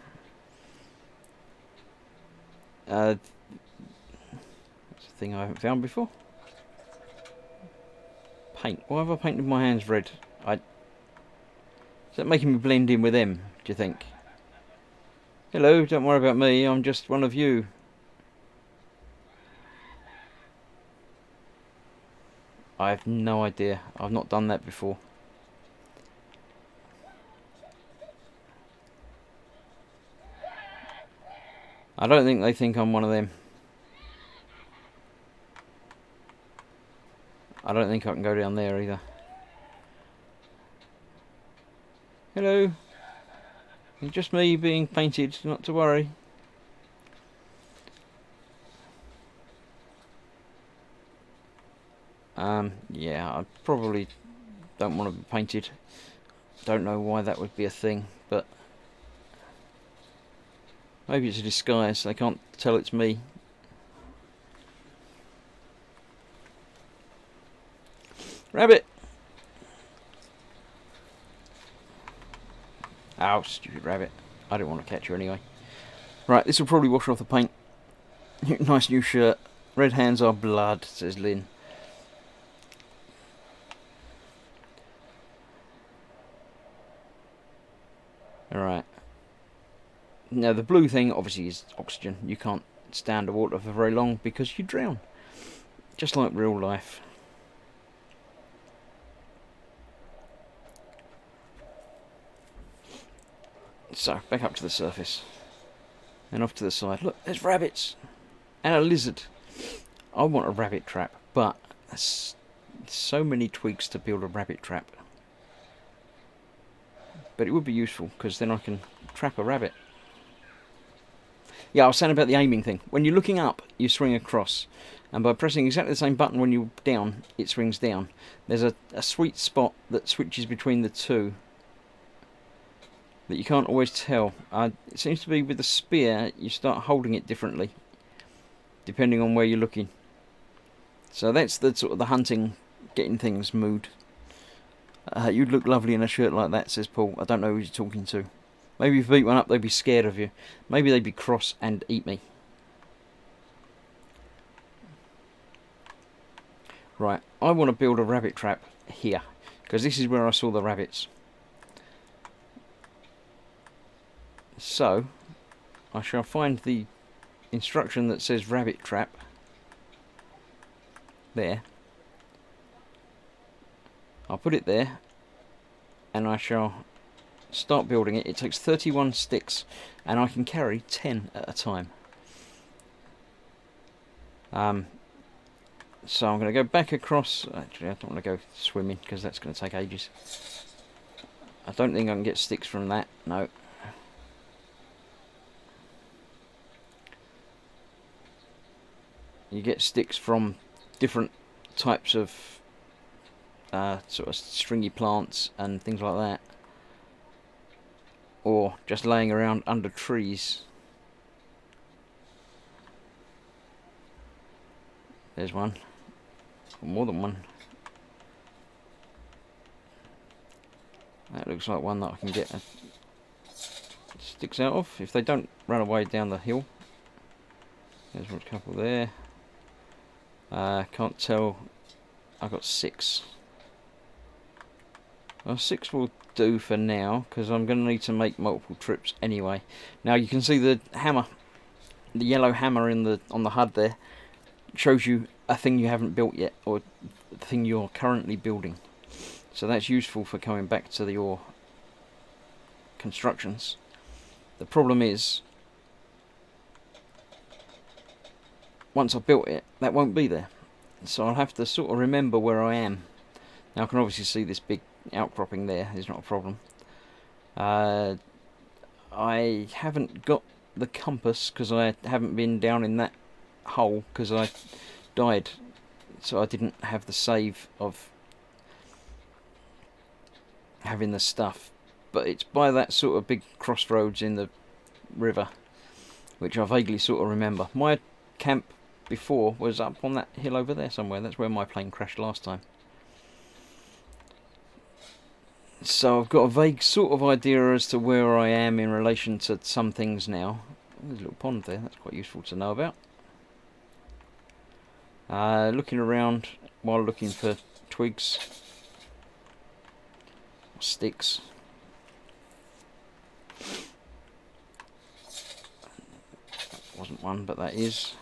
That's a thing I haven't found before. Paint. Why have I painted my hands red? Is that making me blend in with them, do you think? Hello, don't worry about me. I'm just one of you. I have no idea. I've not done that before. I don't think they think I'm one of them. I don't think I can go down there either. Hello. It's just me being painted, not to worry. Yeah, I probably don't want to be painted. Don't know why that would be a thing, but maybe it's a disguise. They can't tell it's me. Rabbit! Oh, stupid rabbit. I didn't want to catch you anyway. Right, this will probably wash off the paint. Nice new shirt. Red hands are blood, says Lynn. Alright. Now the blue thing obviously is oxygen. You can't stand the water for very long because you drown. Just like real life. So, back up to the surface. And off to the side. Look, there's rabbits! And a lizard. I want a rabbit trap, but there's so many twigs to build a rabbit trap. But it would be useful, because then I can trap a rabbit. Yeah, I was saying about the aiming thing. When you're looking up, you swing across. And by pressing exactly the same button when you're down, it swings down. There's a sweet spot that switches between the two that you can't always tell. It seems to be with the spear, you start holding it differently, depending on where you're looking. So that's the sort of the hunting, getting things mood. You'd look lovely in a shirt like that, says Paul. I don't know who you're talking to. Maybe if you beat one up, they'd be scared of you. Maybe they'd be cross and eat me. Right, I want to build a rabbit trap here, because this is where I saw the rabbits. So, I shall find the instruction that says rabbit trap there. I'll put it there, and I shall start building it. It takes 31 sticks, and I can carry 10 at a time. So I'm going to go back across. Actually, I don't want to go swimming because that's going to take ages. I don't think I can get sticks from that. No. You get sticks from different types of sort of stringy plants and things like that, or just laying around under trees. There's one, or more than one. That looks like one that I can get sticks out of if they don't run away down the hill. There's a couple there. Can't tell. I've got 6. Well, 6 will do for now, because I'm going to need to make multiple trips anyway. Now you can see the hammer, the yellow hammer on the HUD there, shows you a thing you haven't built yet, or the thing you're currently building. So that's useful for coming back to your constructions. The problem is, once I've built it, that won't be there. So I'll have to sort of remember where I am. Now I can obviously see this big outcropping there, is not a problem. I haven't got the compass because I haven't been down in that hole because I died, so I didn't have the save of having the stuff. But it's by that sort of big crossroads in the river, which I vaguely sort of remember. My camp before was up on that hill over there somewhere. That's where my plane crashed last time. So I've got a vague sort of idea as to where I am in relation to some things now. There's a little pond there, that's quite useful to know about. Looking around while looking for twigs, sticks. That wasn't one, but that is.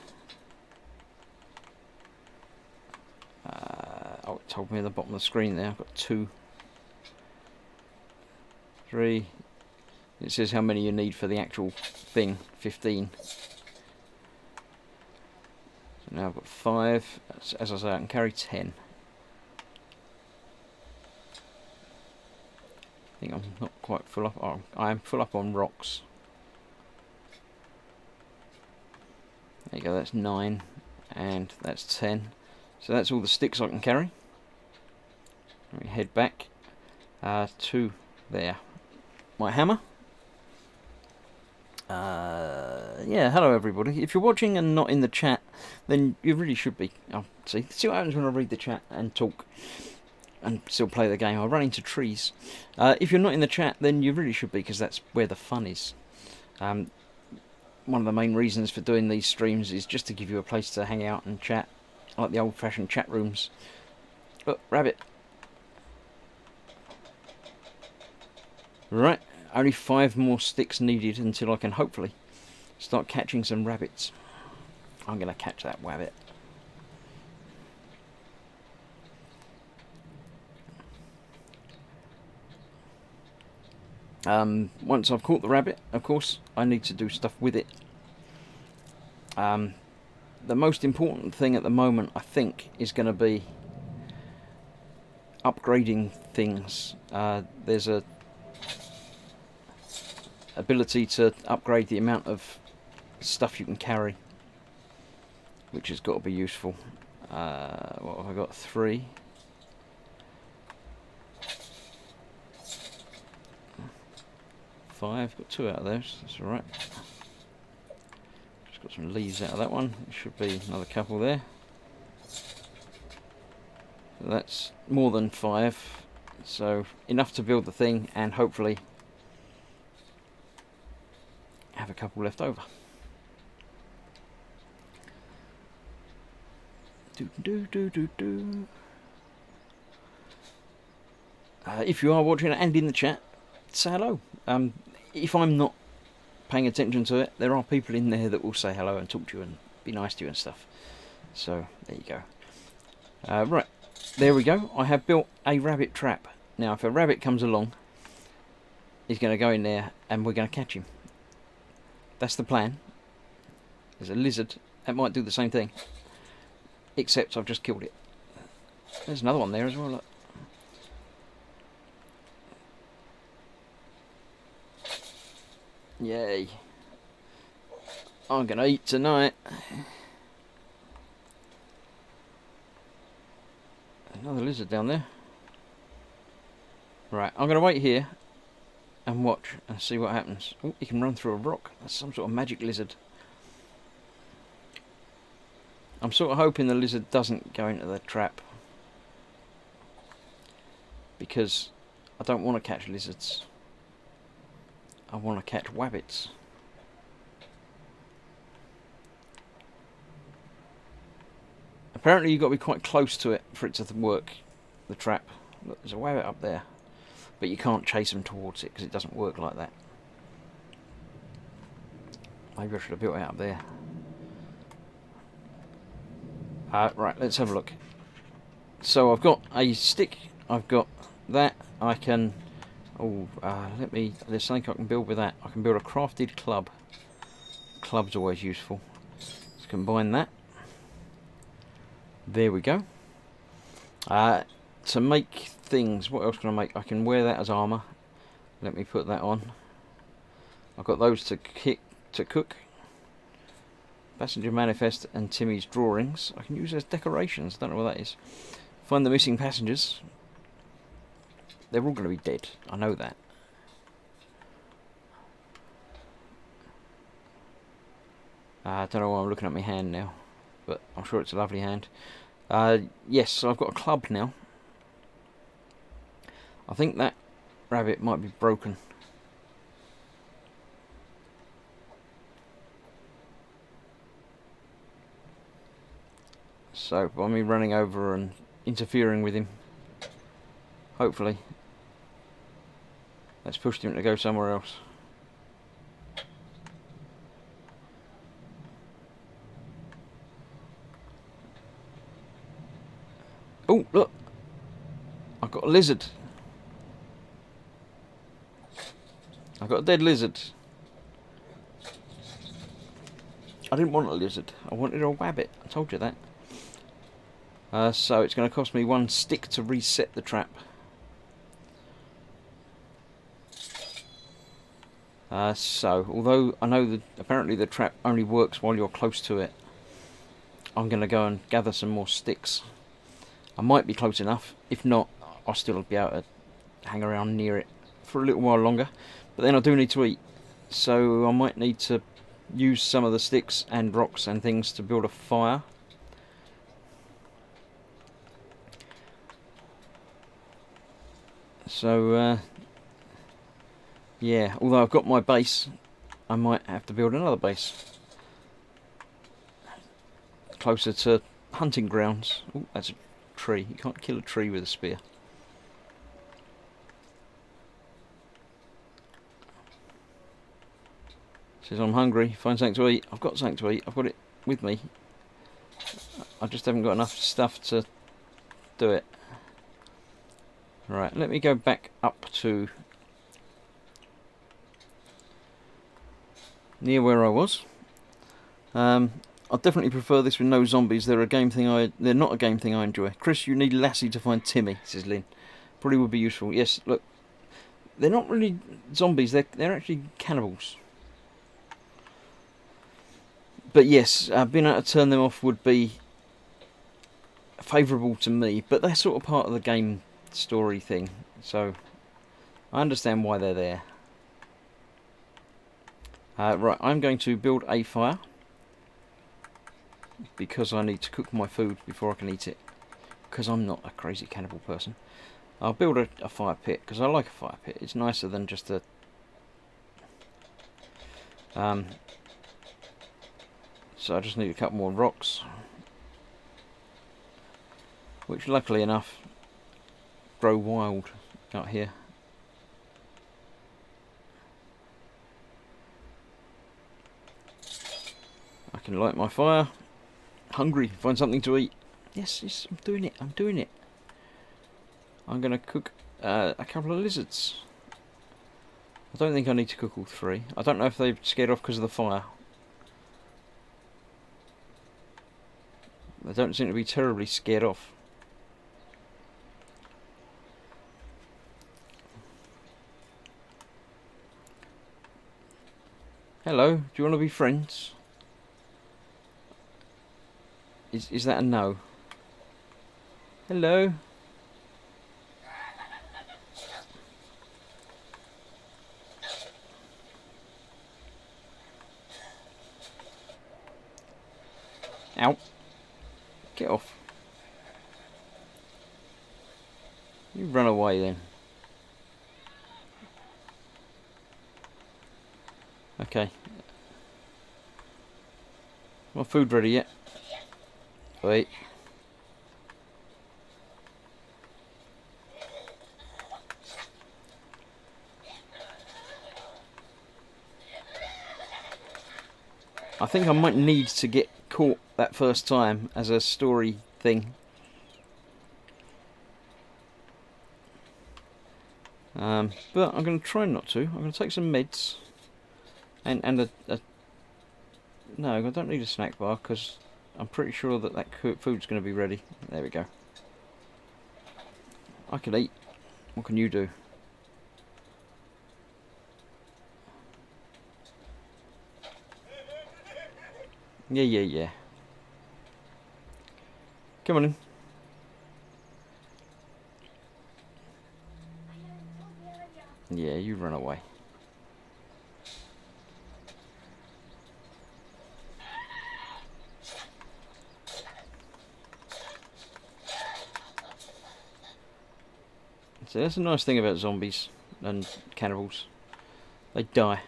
Oh, it told me at the bottom of the screen there. I've got 2, 3. It says how many you need for the actual thing. 15. So now I've got 5. As I say, I can carry 10. I think I'm not quite full up. Oh, I am full up on rocks. There you go. That's 9, and that's 10. So that's all the sticks I can carry. Let me head back to there. My hammer. Yeah, hello everybody. If you're watching and not in the chat, then you really should be. Oh, see what happens when I read the chat and talk and still play the game. I run into trees. If you're not in the chat, then you really should be, because that's where the fun is. One of the main reasons for doing these streams is just to give you a place to hang out and chat, like the old-fashioned chat rooms. Oh, rabbit. Right, only 5 more sticks needed until I can hopefully start catching some rabbits. I'm going to catch that rabbit. Once I've caught the rabbit, of course, I need to do stuff with it. The most important thing at the moment, I think, is going to be upgrading things. There's a ability to upgrade the amount of stuff you can carry, which has got to be useful. What have I got? 3. 5. Got 2 out of those. That's all right. Just got some leaves out of that one. There should be another couple there. So that's more than 5. So enough to build the thing, and hopefully have a couple left over. If you are watching and in the chat, say hello. If I'm not paying attention to it, there are people in there that will say hello and talk to you and be nice to you and stuff. So there you go. Right, there we go. I have built a rabbit trap. Now if a rabbit comes along, he's going to go in there and we're going to catch him. That's the plan. There's a lizard that might do the same thing, except I've just killed it. There's another one there as well, look. Yay. I'm gonna eat tonight. Another lizard down there. Right, I'm gonna wait here and watch and see what happens. Oh, he can run through a rock. That's some sort of magic lizard. I'm sort of hoping the lizard doesn't go into the trap, because I don't want to catch lizards. I want to catch wabbits. Apparently you've got to be quite close to it for it to work, the trap. Look, there's a wabbit up there, but you can't chase them towards it because it doesn't work like that. Maybe I should have built it up there. Right, let's have a look. So I've got a stick, I've got that, I can... there's something I can build with that. I can build a crafted club. Club's always useful. Let's combine that. There we go. To make things, what else can I make? I can wear that as armour. Let me put that on. I've got those to cook. Passenger manifest and Timmy's drawings. I can use as decorations. Don't know what that is. Find the missing passengers. They're all going to be dead. I know that. I don't know why I'm looking at my hand now, but I'm sure it's a lovely hand. Yes, so I've got a club now. I think that rabbit might be broken. So by me running over and interfering with him, hopefully that's pushed him to go somewhere else. Oh, look! I've got a lizard. I've got a dead lizard. I didn't want a lizard. I wanted a wabbit. I told you that. So it's going to cost me 1 stick to reset the trap. So, although I know that apparently the trap only works while you're close to it, I'm going to go and gather some more sticks. I might be close enough. If not, I'll still be able to hang around near it for a little while longer. But then I do need to eat, so I might need to use some of the sticks and rocks and things to build a fire. So, yeah, although I've got my base, I might have to build another base closer to hunting grounds. Oh, that's a tree. You can't kill a tree with a spear. Says I'm hungry, find something to eat. I've got something to eat, I've got it with me. I just haven't got enough stuff to do it. Right, let me go back up to near where I was. I definitely prefer this with no zombies. They're not a game thing I enjoy. Chris, you need Lassie to find Timmy, says Lynn. Probably would be useful. Yes, look, they're not really zombies. They're actually cannibals. But yes, being able to turn them off would be favourable to me. But they're sort of part of the game story thing, so I understand why they're there. Right, I'm going to build a fire because I need to cook my food before I can eat it, because I'm not a crazy cannibal person. I'll build a fire pit because I like a fire pit. It's nicer than just a so I just need a couple more rocks, which luckily enough grow wild out here. I can light my fire. Hungry, find something to eat. Yes, yes, I'm doing it, I'm doing it. I'm going to cook a couple of lizards. I don't think I need to cook all 3. I don't know if they've scared off because of the fire. They don't seem to be terribly scared off. Hello, do you want to be friends? Is that a no? Hello? Ow. Get off. You run away then. Okay. My food ready yet? Wait. I think I might need to get caught that first time as a story thing. But I'm going to try not to. I'm going to take some meds. And a... No, I don't need a snack bar because I'm pretty sure that food's going to be ready. There we go. I can eat. What can you do? Yeah. Come on in. Yeah, you run away. So that's a nice thing about zombies and cannibals. They die.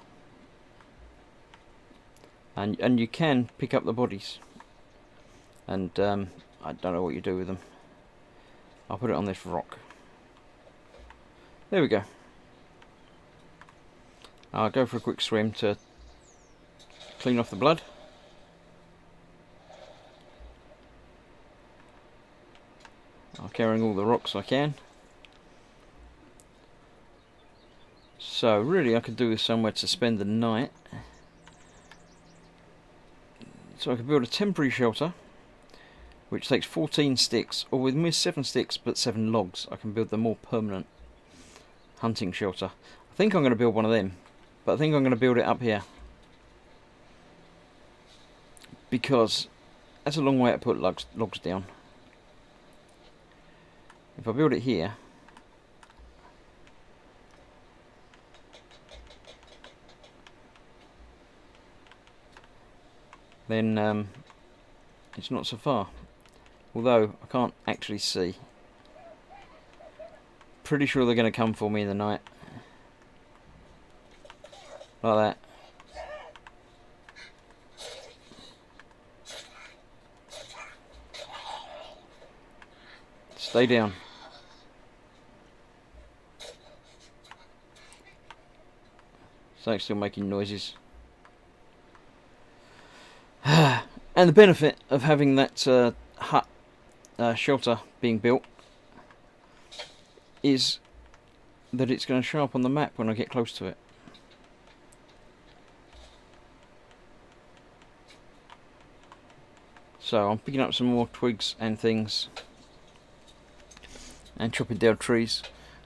And you can pick up the bodies. And I don't know what you do with them. I'll put it on this rock. There we go. I'll go for a quick swim to clean off the blood. I'm carrying all the rocks I can. So really I could do with somewhere to spend the night. So I could build a temporary shelter, which takes 14 sticks, or with mere 7 sticks but 7 logs, I can build the more permanent hunting shelter. I think I'm going to build one of them, but I think I'm going to build it up here. Because that's a long way to put logs down. If I build it here, then it's not so far. Although I can't actually see. Pretty sure they're going to come for me in the night. Like that. Stay down. So it's still making noises. And the benefit of having that hut shelter being built is that it's going to show up on the map when I get close to it. So I'm picking up some more twigs and things and chopping down trees.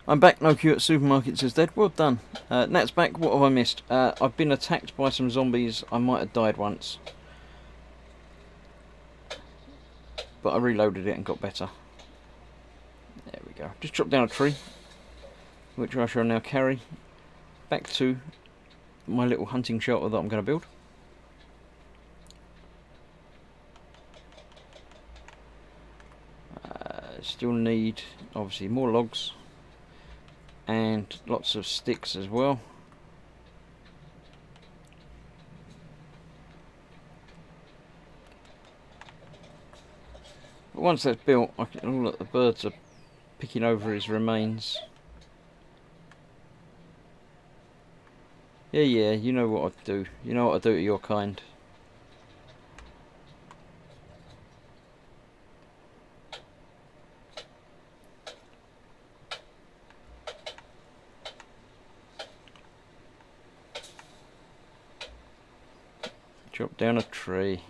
I'm back, no queue at supermarket, says Dad. Well done. Nat's back. What have I missed? I've been attacked by some zombies. I might have died once, but I reloaded it and got better. There we go. Just chopped down a tree, which I shall now carry back to my little hunting shelter that I'm going to build. Still need, obviously, more logs and lots of sticks as well. But once that's built, I can, oh look, the birds are picking over his remains. Yeah, you know what I'd do. You know what I'd do to your kind. Chop down a tree.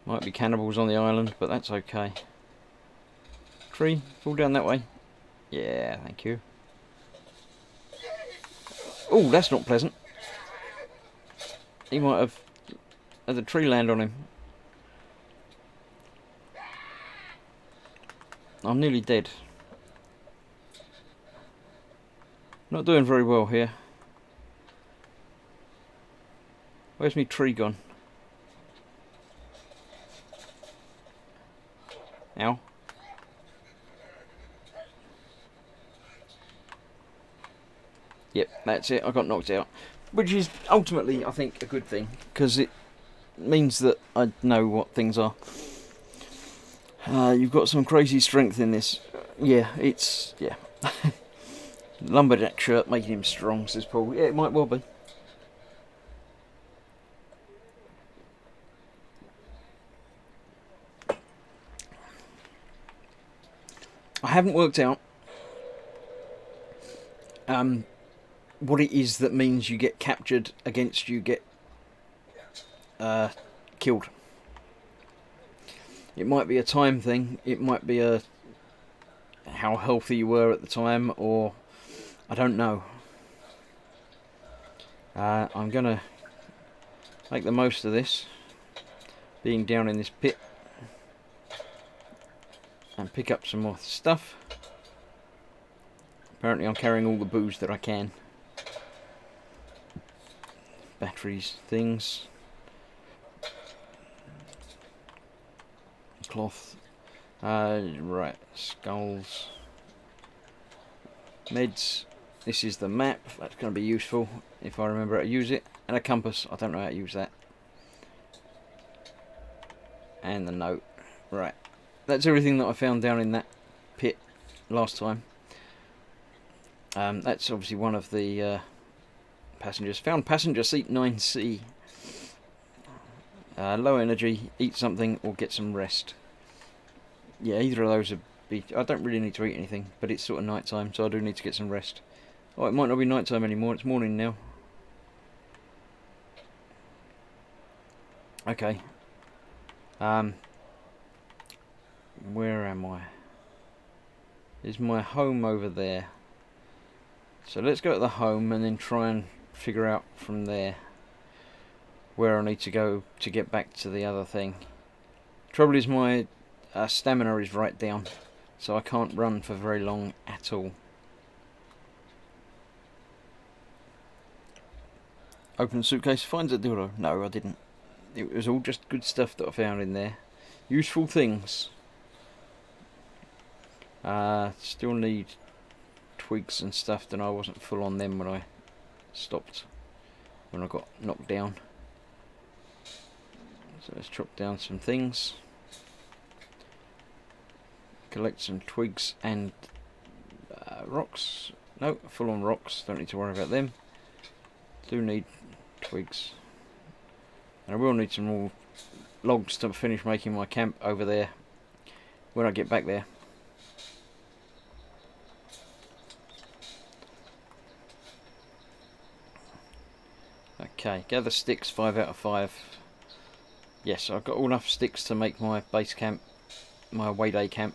Might be cannibals on the island, but that's okay. Tree, fall down that way. Yeah, thank you. Oh, that's not pleasant. He might have had the tree land on him. I'm nearly dead. Not doing very well here. Where's my tree gone? Ow. Yep, that's it. I got knocked out. Which is ultimately, I think, a good thing. Because it means that I know what things are. You've got some crazy strength in this. Yeah, it's... yeah. Lumberjack shirt making him strong, says Paul. Yeah, it might well be. I haven't worked out what it is that means you get captured against you get killed. It might be a time thing, it might be a how healthy you were at the time, or I don't know. I'm gonna make the most of this, being down in this pit, and pick up some more stuff. Apparently I'm carrying all the booze that I can. Batteries, things. Cloth. Right, skulls. Meds. This is the map. That's going to be useful if I remember how to use it. And a compass. I don't know how to use that. And the note. Right. That's everything that I found down in that pit last time. That's obviously one of the passengers. Found passenger seat 9C. Low energy, eat something or get some rest. Yeah, either of those would be... I don't really need to eat anything, but it's sort of night time, so I do need to get some rest. Oh, it might not be night time anymore, it's morning now. Okay. Where am I? Is my home over there? So let's go to the home and then try and figure out from there where I need to go to get back to the other thing. Trouble is my stamina is right down, so I can't run for very long at all. Open the suitcase, finds a dildo. No, I didn't. It was all just good stuff that I found in there. Useful things. Still need twigs and stuff, and I wasn't full on them when I stopped, when I got knocked down. So let's chop down some things. Collect some twigs and rocks. No, full on rocks, don't need to worry about them. Do need twigs. And I will need some more logs to finish making my camp over there when I get back there. Okay, gather sticks, 5 out of 5. Yes, I've got enough sticks to make my base camp, my away day camp.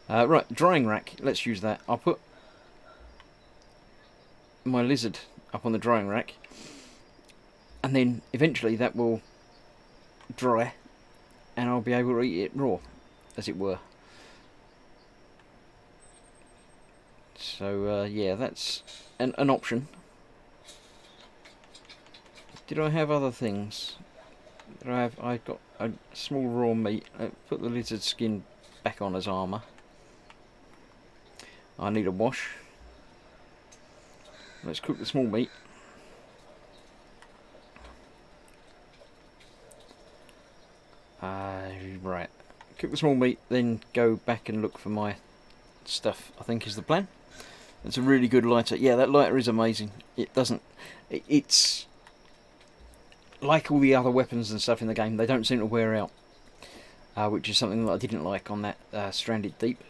Right, drying rack, let's use that. I'll put my lizard up on the drying rack, and then eventually that will dry, and I'll be able to eat it raw, as it were. So yeah, that's an option. Did I have other things? I got a small raw meat. Put the lizard skin back on as armour. I need a wash. Let's cook the small meat. Right. Cook the small meat, then go back and look for my stuff, I think is the plan. It's a really good lighter. Yeah, that lighter is amazing. It doesn't... It's... like all the other weapons and stuff in the game, they don't seem to wear out. Which is something that I didn't like on that Stranded Deep.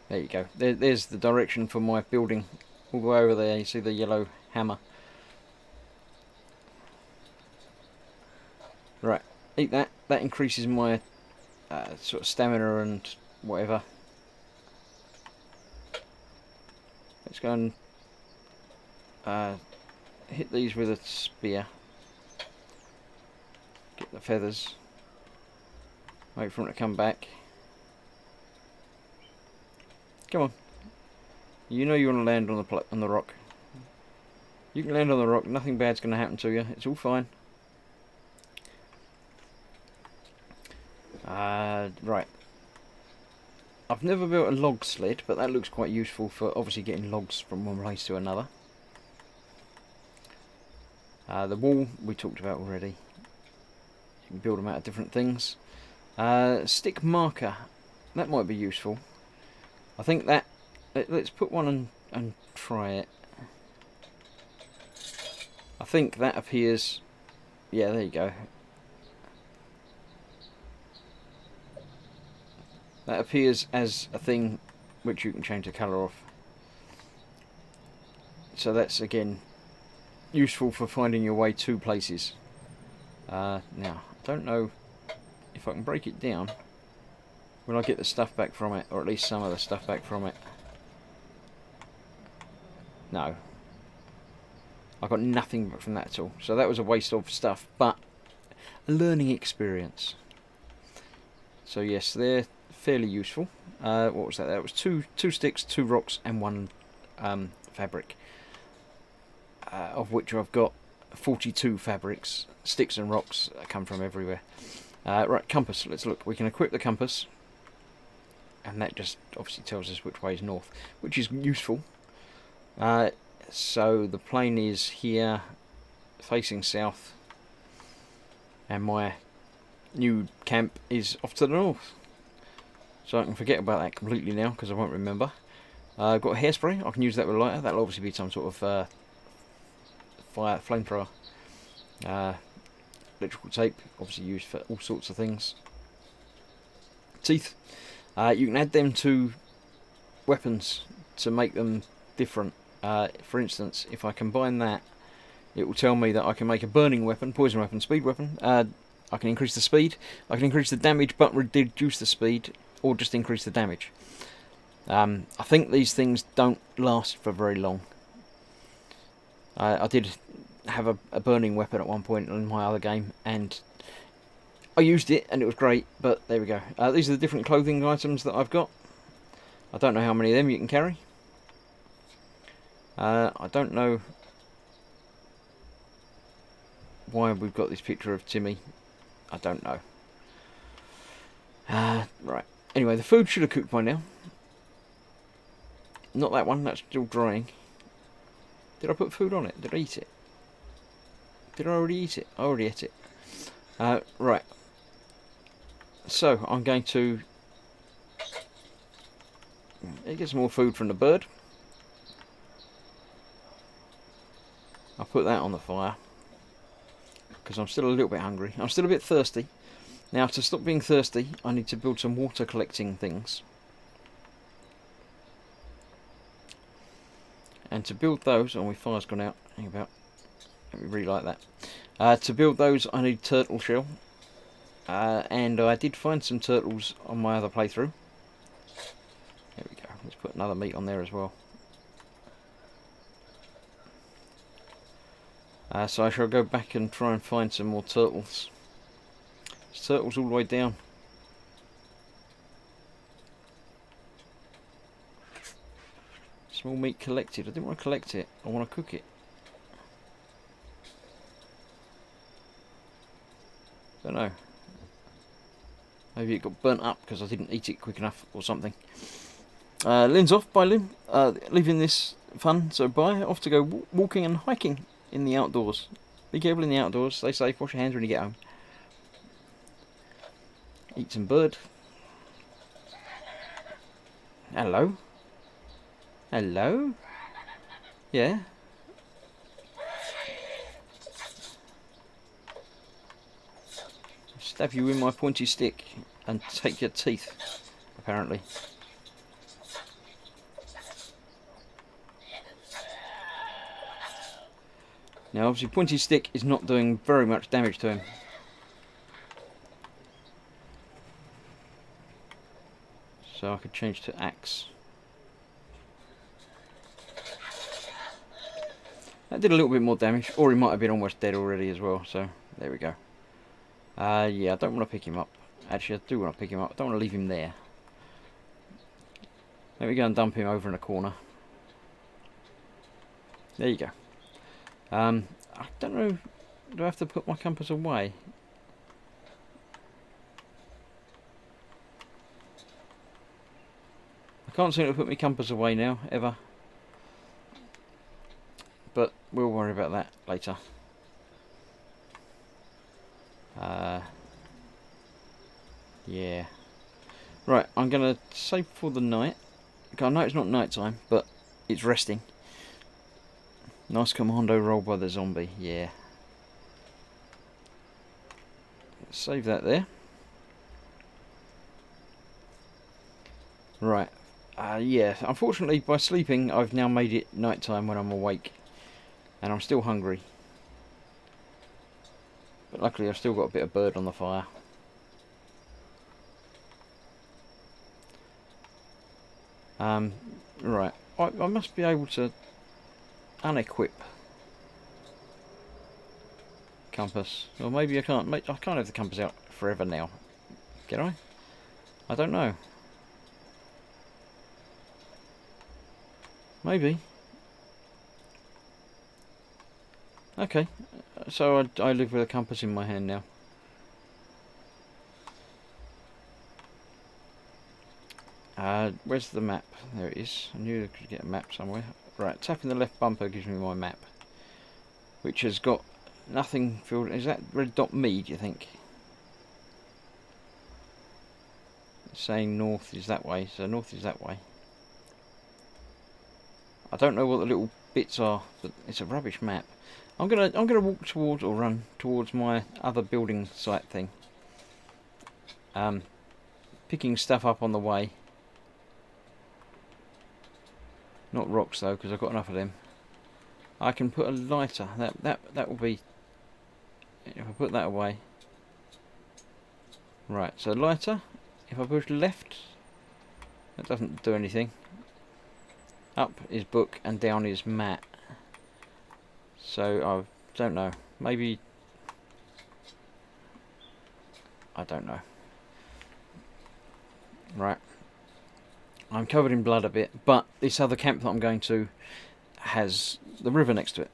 There you go. There's the direction for my building. All the way over there, you see the yellow hammer. Right, eat that. That increases my sort of stamina and whatever. Let's go and hit these with a spear. Get the feathers. Wait for them to come back. Come on. You know you want to land on the rock. You can land on the rock. Nothing bad's going to happen to you. It's all fine. Right. I've never built a log sled, but that looks quite useful for obviously getting logs from one place to another. The wall we talked about already. You can build them out of different things. Stick marker. That might be useful. I think that... Let's put one and try it. I think that appears... Yeah, there you go. That appears as a thing which you can change the colour of. So that's, again, useful for finding your way to places. Now, I don't know if I can break it down. Will I get the stuff back from it, or at least some of the stuff back from it? No. I got nothing back from that at all. So that was a waste of stuff, but a learning experience. So yes, they're fairly useful. What was that? That was two sticks, 2 rocks, and 1 fabric. Of which I've got 42 fabrics, sticks and rocks that come from everywhere. Right, compass. Let's look. We can equip the compass. And that just obviously tells us which way is north, which is useful. So the plane is here, facing south, and my new camp is off to the north. So I can forget about that completely now because I won't remember. I've got a hairspray. I can use that with a lighter. That'll obviously be some sort of flamethrower. Electrical tape, obviously used for all sorts of things. Teeth. You can add them to weapons to make them different. For instance, if I combine that, it will tell me that I can make a burning weapon, poison weapon, speed weapon. I can increase the speed, I can increase the damage but reduce the speed, or just increase the damage. I think these things don't last for very long. I did have a burning weapon at one point in my other game, and I used it and it was great, but there we go. These are the different clothing items that I've got. I don't know how many of them you can carry. I don't know why we've got this picture of Timmy. I don't know. Right. Anyway, the food should have cooked by now. Not that one, that's still drying. Did I put food on it? Did I eat it? Did I already eat it? I already ate it. Right. So, I'm going to get some more food from the bird. I'll put that on the fire because I'm still a little bit hungry. I'm still a bit thirsty. Now, to stop being thirsty, I need to build some water collecting things. And to build those, oh, my fire's gone out. Hang about. Let me relight that. To build those, I need turtle shell. And I did find some turtles on my other playthrough. There we go. Let's put another meat on there as well. So I shall go back and try and find some more turtles. There's turtles all the way down. Small meat collected. I didn't want to collect it. I want to cook it. Don't know. Maybe it got burnt up because I didn't eat it quick enough or something. Lynn's off. Bye, Lynn. Leaving this fun, so bye. Off to go walking and hiking in the outdoors. Be careful in the outdoors. Stay safe. Wash your hands when you get home. Eat some bird. Hello. Hello. Yeah. Stab you with my pointy stick and take your teeth, apparently. Now obviously pointy stick is not doing very much damage to him. So I could change to axe. That did a little bit more damage, or he might have been almost dead already as well, so there we go. Yeah, I don't want to pick him up. Actually, I do want to pick him up. I don't want to leave him there. Let me go and dump him over in a corner. There you go. I don't know, do I have to put my compass away? I can't seem to put my compass away now, ever. But we'll worry about that later. Yeah. Right, I'm going to save for the night. I know it's not night time, but it's resting. Nice commando roll by the zombie, yeah. Save that there. Right. Yeah, unfortunately by sleeping I've now made it night time when I'm awake. And I'm still hungry. But luckily I've still got a bit of bird on the fire. Right. I must be able to unequip compass. Or maybe I can't. I can't have the compass out forever now. Can I? I don't know. Maybe. Okay. So I live with a compass in my hand now. Where's the map? There it is. I knew I could get a map somewhere. Right, tapping the left bumper gives me my map. Which has got nothing filled. Is that red dot me, do you think? It's saying north is that way, so north is that way. I don't know what the little bits are, but it's a rubbish map. I'm gonna walk towards, or run towards, my other building site thing. Picking stuff up on the way. Not rocks though, because I've got enough of them. I can put a lighter. That will be. If I put that away. Right. So lighter. If I push left, that doesn't do anything. Up is book and down is mat. So I don't know. Maybe. I don't know. Right. I'm covered in blood a bit, but this other camp that I'm going to has the river next to it.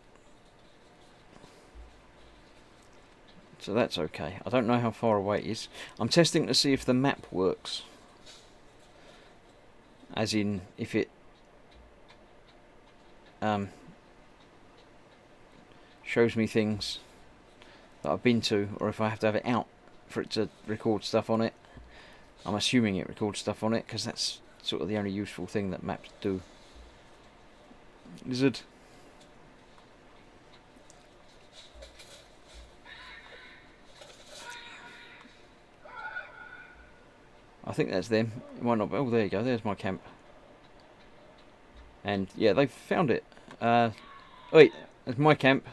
So that's okay. I don't know how far away it is. I'm testing to see if the map works. As in, if it shows me things that I've been to, or if I have to have it out for it to record stuff on it. I'm assuming it records stuff on it, because that's sort of the only useful thing that maps do. Lizard. I think that's them. It might not be. Oh, there you go. There's my camp. And yeah, they've found it. Wait, there's my camp.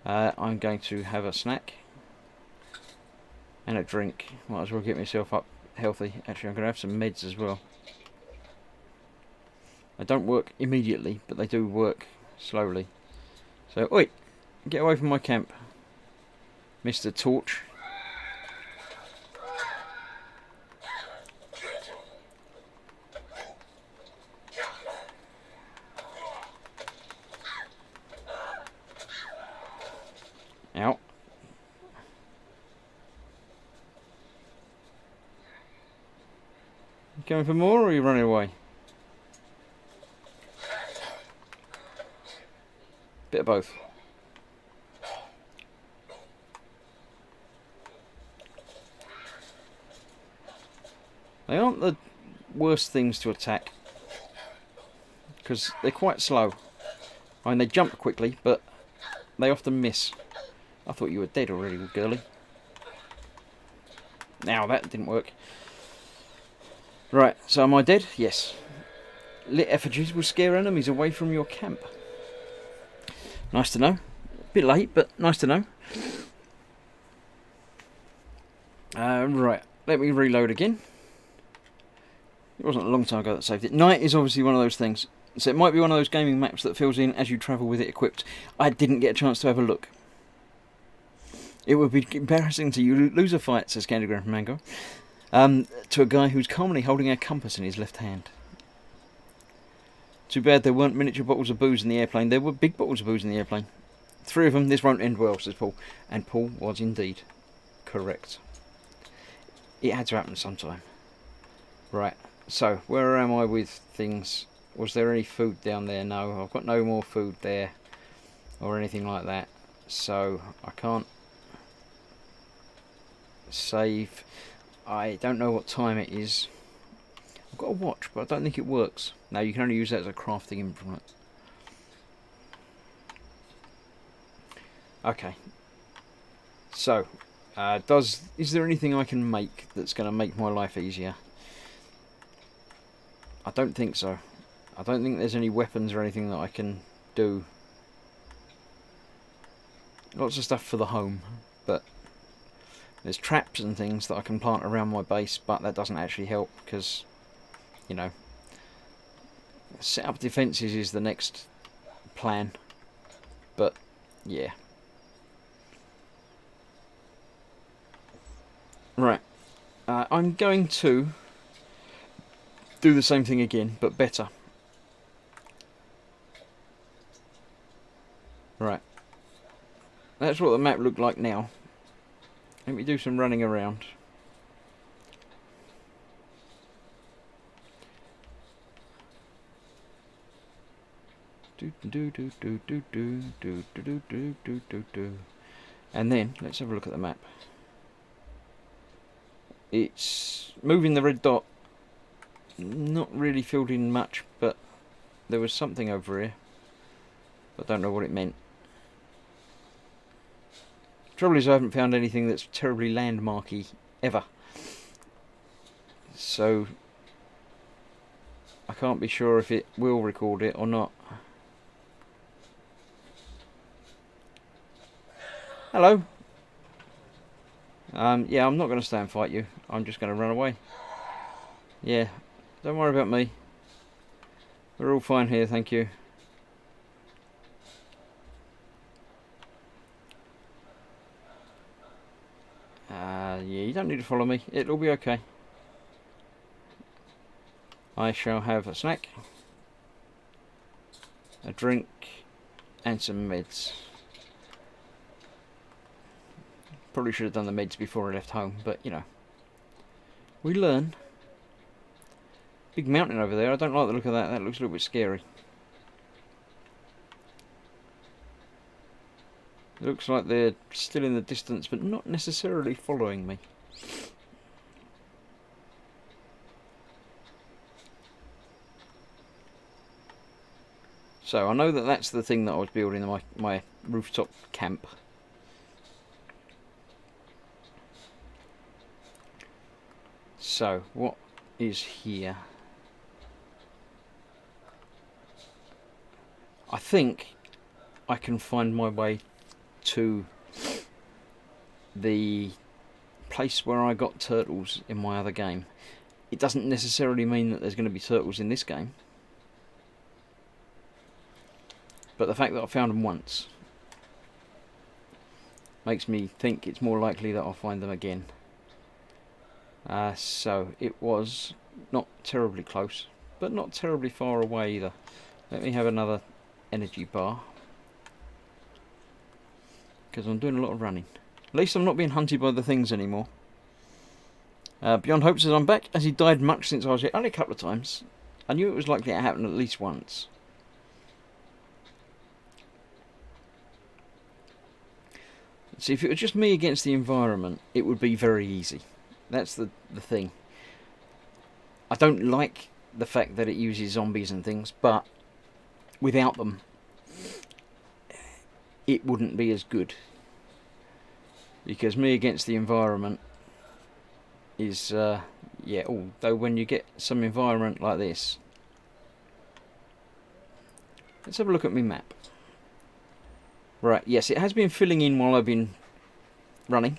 I'm going to have a snack and a drink. Might as well get myself up healthy. Actually, I'm going to have some meds as well. They don't work immediately, but they do work slowly. So, oi, get away from my camp, Mr. Torch. Out. You going for more, or are you running away? Bit of both. They aren't the worst things to attack, because they're quite slow. I mean, they jump quickly, but they often miss. I thought you were dead already, girly. Now that didn't work. Right, so am I dead? Yes. Lit effigies will scare enemies away from your camp. Nice to know. A bit late, but nice to know. Right, let me reload again. It wasn't a long time ago that I saved it. Night is obviously one of those things. So it might be one of those gaming maps that fills in as you travel with it equipped. I didn't get a chance to have a look. It would be embarrassing to you lose a fight, says Candy Gram from Mango, to a guy who's calmly holding a compass in his left hand. Too bad there weren't miniature bottles of booze in the airplane. There were big bottles of booze in the airplane. 3 of them. This won't end well, says Paul. And Paul was indeed correct. It had to happen sometime. Right, so where am I with things? Was there any food down there? No, I've got no more food there or anything like that. So I can't save. I don't know what time it is. I've got a watch, but I don't think it works. No, you can only use that as a crafting implement. Okay. So, is there anything I can make that's going to make my life easier? I don't think so. I don't think there's any weapons or anything that I can do. Lots of stuff for the home, but there's traps and things that I can plant around my base, but that doesn't actually help because, you know, set up defences is the next plan. But, yeah. Right. I'm going to do the same thing again, but better. Right. That's what the map looked like now. Let me do some running around. And then, let's have a look at the map. It's moving the red dot. Not really filled in much, but there was something over here. But I don't know what it meant. Trouble is I haven't found anything that's terribly landmarky ever. So I can't be sure if it will record it or not. Hello. Yeah, I'm not going to stay and fight you. I'm just going to run away. Yeah, don't worry about me. We're all fine here, thank you. Yeah, you don't need to follow me. It'll be okay. I shall have a snack, a drink, and some meds. Probably should have done the meds before I left home, but you know, we learn. Big mountain over there. I don't like the look of that. That looks a little bit scary. Looks like they're still in the distance, but not necessarily following me. So I know that that's the thing that I was building in my rooftop camp. So what is here? I think I can find my way to the place where I got turtles in my other game. It doesn't necessarily mean that there's going to be turtles in this game, but the fact that I found them once makes me think it's more likely that I'll find them again. So it was not terribly close, but not terribly far away either. Let me have another energy bar, because I'm doing a lot of running. At least I'm not being hunted by the things anymore. Beyond Hope says I'm back, as he died much since I was here. Only a couple of times. I knew it was likely to happen at least once. See, if it was just me against the environment, it would be very easy. That's the thing. I don't like the fact that it uses zombies and things, but without them, it wouldn't be as good. Because me against the environment is, yeah, although when you get some environment like this. Let's have a look at my map. Right, yes, it has been filling in while I've been running.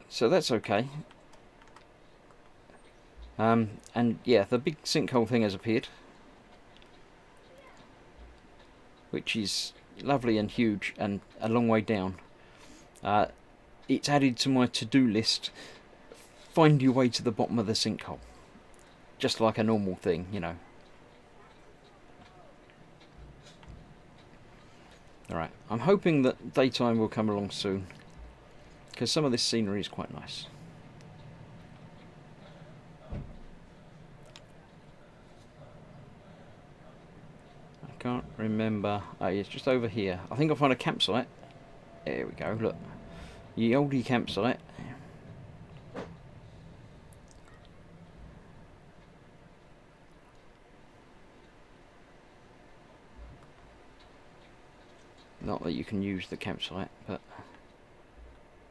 So that's okay. And yeah, the big sinkhole thing has appeared, which is lovely and huge and a long way down. It's added to my to-do list. Find your way to the bottom of the sinkhole. Just like a normal thing, you know. Alright, I'm hoping that daytime will come along soon, because some of this scenery is quite nice. I can't remember. Oh, yeah, it's just over here. I think I'll find a campsite. There we go, look. Ye oldie campsite. Not that you can use the campsite, but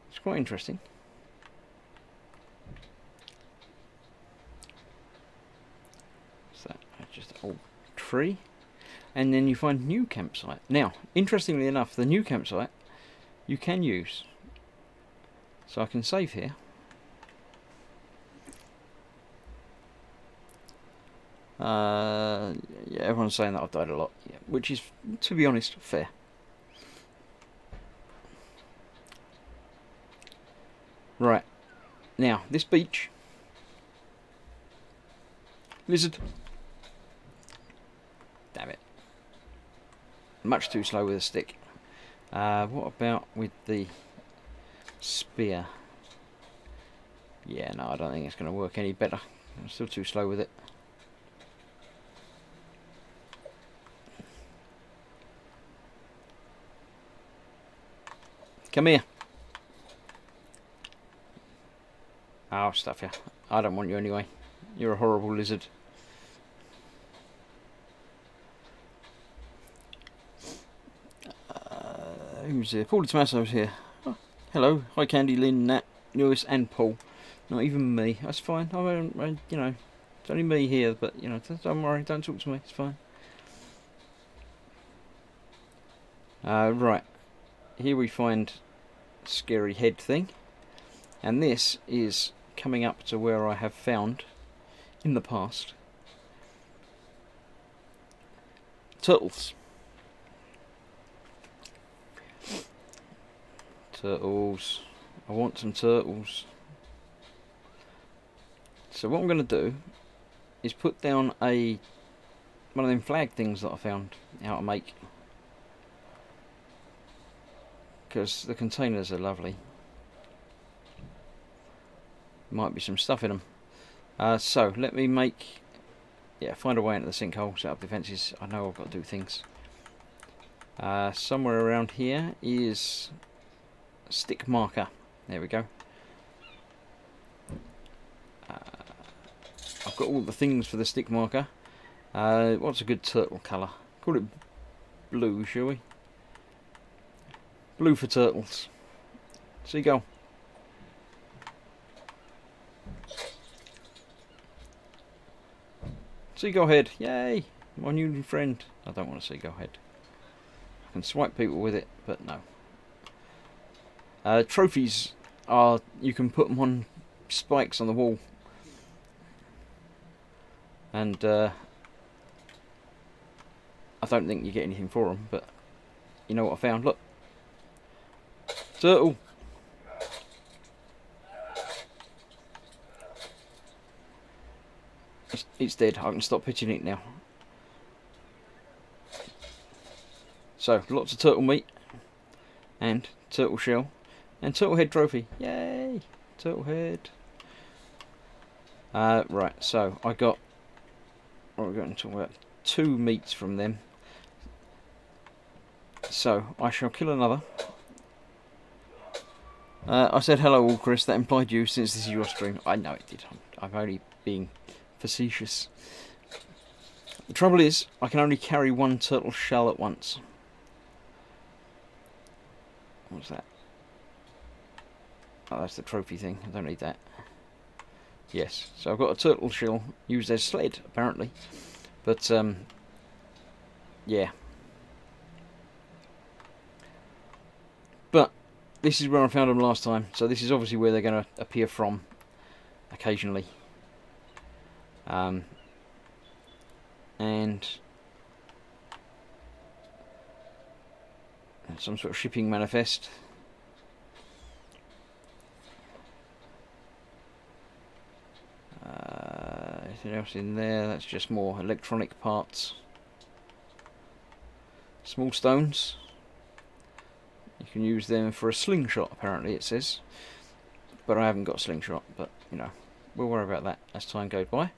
it's quite interesting. So just an old tree. And then you find new campsite. Now, interestingly enough, the new campsite you can use. So I can save here. Yeah, everyone's saying that I've died a lot, yeah, which is, to be honest, fair. Right, now this beach. Lizard. Damn it. Much too slow with a stick. What about with the spear? Yeah, no, I don't think it's going to work any better. I'm still too slow with it. Come here. Oh, stuff you. I don't want you anyway. You're a horrible lizard. Who's here? Paul the Tomato's here. Oh, hello. Hi, Candy, Lynn, Nat, Lewis, and Paul. Not even me. That's fine. You know, it's only me here, but, you know, don't worry. Don't talk to me. It's fine. Right. Here we find scary head thing. And this is coming up to where I have found, in the past, turtles. Turtles. I want some turtles. So what I'm going to do is put down one of them flag things that I found how to make, because the containers are lovely. Might be some stuff in them. So let me find a way into the sinkhole, set up defences. I know I've got to do things. Somewhere around here is a stick marker. There we go. I've got all the things for the stick marker. What's a good turtle colour? Call it blue, shall we? Blue for turtles. Seagull. Seagull head, yay! My new friend. I don't want a seagull head. I can swipe people with it, but no. Trophies are, you can put them on spikes on the wall. And I don't think you get anything for them, but you know what I found? Look. Turtle. It's dead. I can stop pitching it now. So, lots of turtle meat. And turtle shell. And turtle head trophy. Yay! Turtle head. Right, so I got... What we're going to talk about? 2 meats from them. So, I shall kill another. I said hello all, Chris. That implied you, since this is your stream. I know it did. I'm only being facetious. The trouble is, I can only carry 1 turtle shell at once. What's that? Oh, that's the trophy thing. I don't need that. Yes, so I've got a turtle shell used as sled, apparently. But, yeah. this is where I found them last time, so this is obviously where they're going to appear from occasionally. And some sort of shipping manifest. Anything else in there? That's just more electronic parts. Small stones. You can use them for a slingshot, apparently it says. But I haven't got a slingshot, but you know, we'll worry about that as time goes by.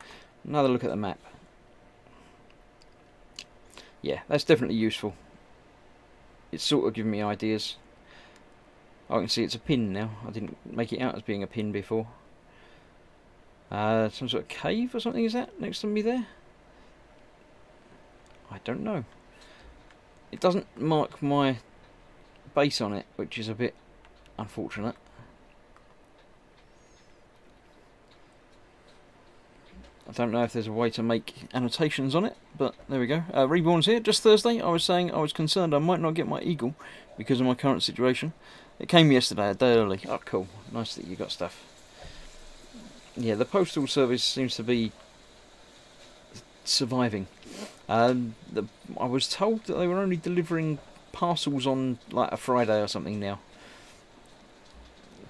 Another look at the map. Yeah, that's definitely useful. It's sort of giving me ideas. I can see it's a pin now. I didn't make it out as being a pin before. Some sort of cave or something is that next to me there? I don't know. It doesn't mark my base on it, which is a bit unfortunate. I don't know if there's a way to make annotations on it, but there we go. Reborn's here, just Thursday. I was saying I was concerned I might not get my eagle because of my current situation. It came yesterday, a day early. Oh, cool. Nice that you got stuff. Yeah, the postal service seems to be surviving. I was told that they were only delivering parcels on like a Friday or something now.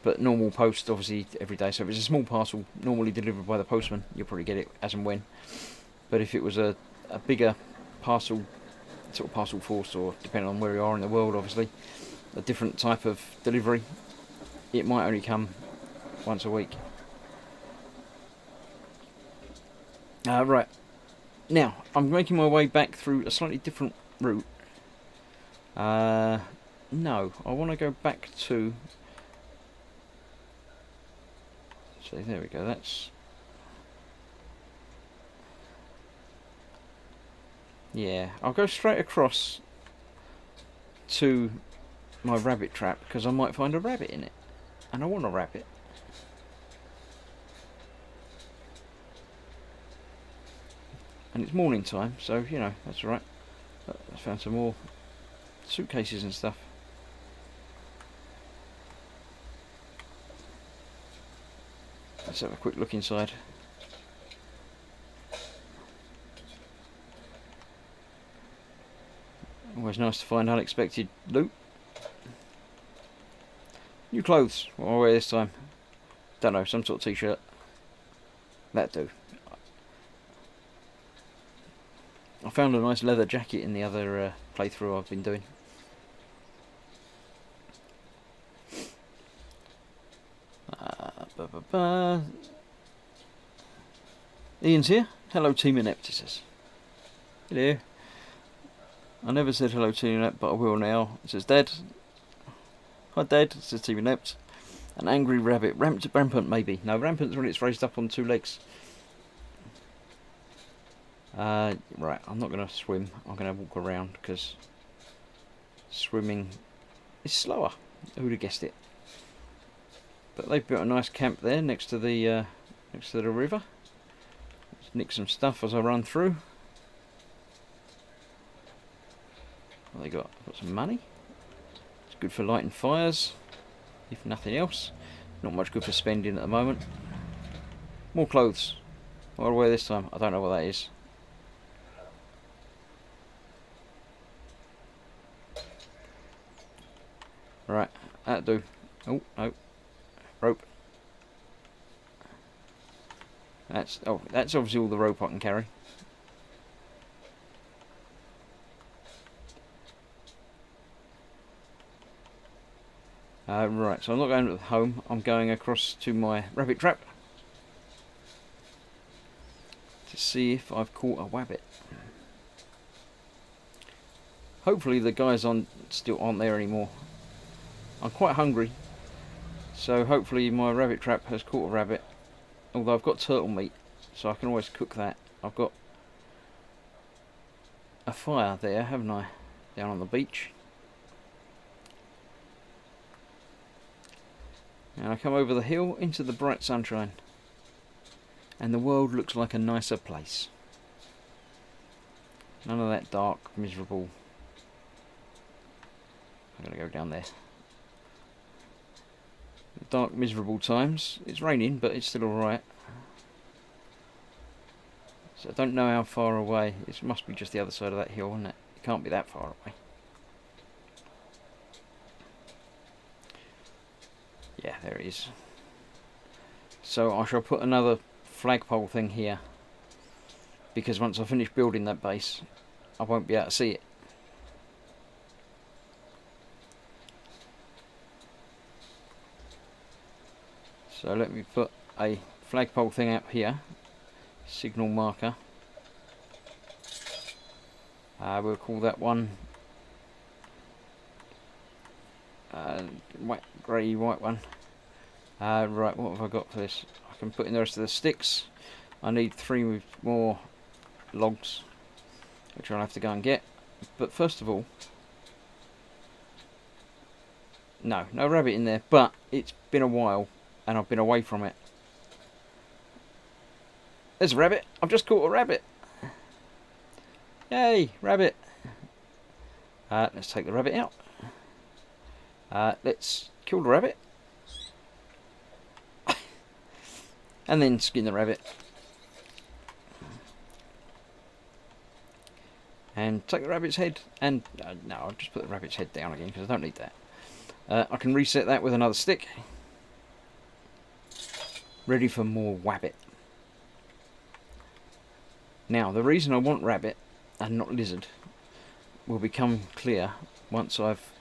But normal post, obviously, every day. So if it's a small parcel normally delivered by the postman, you'll probably get it as and when. But if it was a bigger parcel, sort of parcel force, or depending on where you are in the world, obviously, a different type of delivery, it might only come once a week. Right. Now, I'm making my way back through a slightly different route. No, I want to go back to... So there we go, that's... Yeah, I'll go straight across to my rabbit trap, because I might find a rabbit in it. And I want a rabbit. And it's morning time, so, you know, that's alright. I found some more suitcases and stuff. Let's have a quick look inside. Always nice to find unexpected loot. New clothes. What will I wear this time? Don't know, some sort of t-shirt. That'd do. I found a nice leather jacket in the other playthrough I've been doing. Ian's here. Hello, Team Inept, he says. Hello. I never said hello, Team Inept, but I will now. It says Dad. Hi, Dad, says Team Inept. An angry rabbit. Rampant, maybe. No, rampant's when it's raised up on two legs. Right, I'm not going to swim. I'm going to walk around because swimming is slower. Who'd have guessed it? But they've built a nice camp there next to the river. Let's nick some stuff as I run through. What they got? Got some money. It's good for lighting fires, if nothing else. Not much good for spending at the moment. More clothes. What do I wear this time? I don't know what that is. Right, that'll do. Oh, no. Rope. That's obviously all the rope I can carry. Right, so I'm not going to the home. I'm going across to my rabbit trap to see if I've caught a wabbit. Hopefully the guys still aren't there anymore. I'm quite hungry, so hopefully my rabbit trap has caught a rabbit. Although I've got turtle meat, so I can always cook that. I've got a fire there, haven't I? Down on the beach. And I come over the hill into the bright sunshine. And the world looks like a nicer place. None of that dark, miserable... I'm going to go down there. dark, miserable times. It's raining, but it's still alright. So I don't know how far away. It must be just the other side of that hill, isn't it? It can't be that far away. Yeah, there it is. So I shall put another flagpole thing here, because once I finish building that base, I won't be able to see it. So let me put a flagpole thing up here, signal marker. We'll call that one grey white one. Right, what have I got for this? I can put in the rest of the sticks. I need 3 more logs, which I'll have to go and get. But first of all, no rabbit in there, but it's been a while and I've been away from it. There's a rabbit. I've just caught a rabbit. Yay, rabbit. Let's take the rabbit out. Let's kill the rabbit. And then skin the rabbit. And take the rabbit's head. And no, I'll just put the rabbit's head down again because I don't need that. I can reset that with another stick. Ready for more wabbit. Now, the reason I want rabbit and not lizard will become clear once I've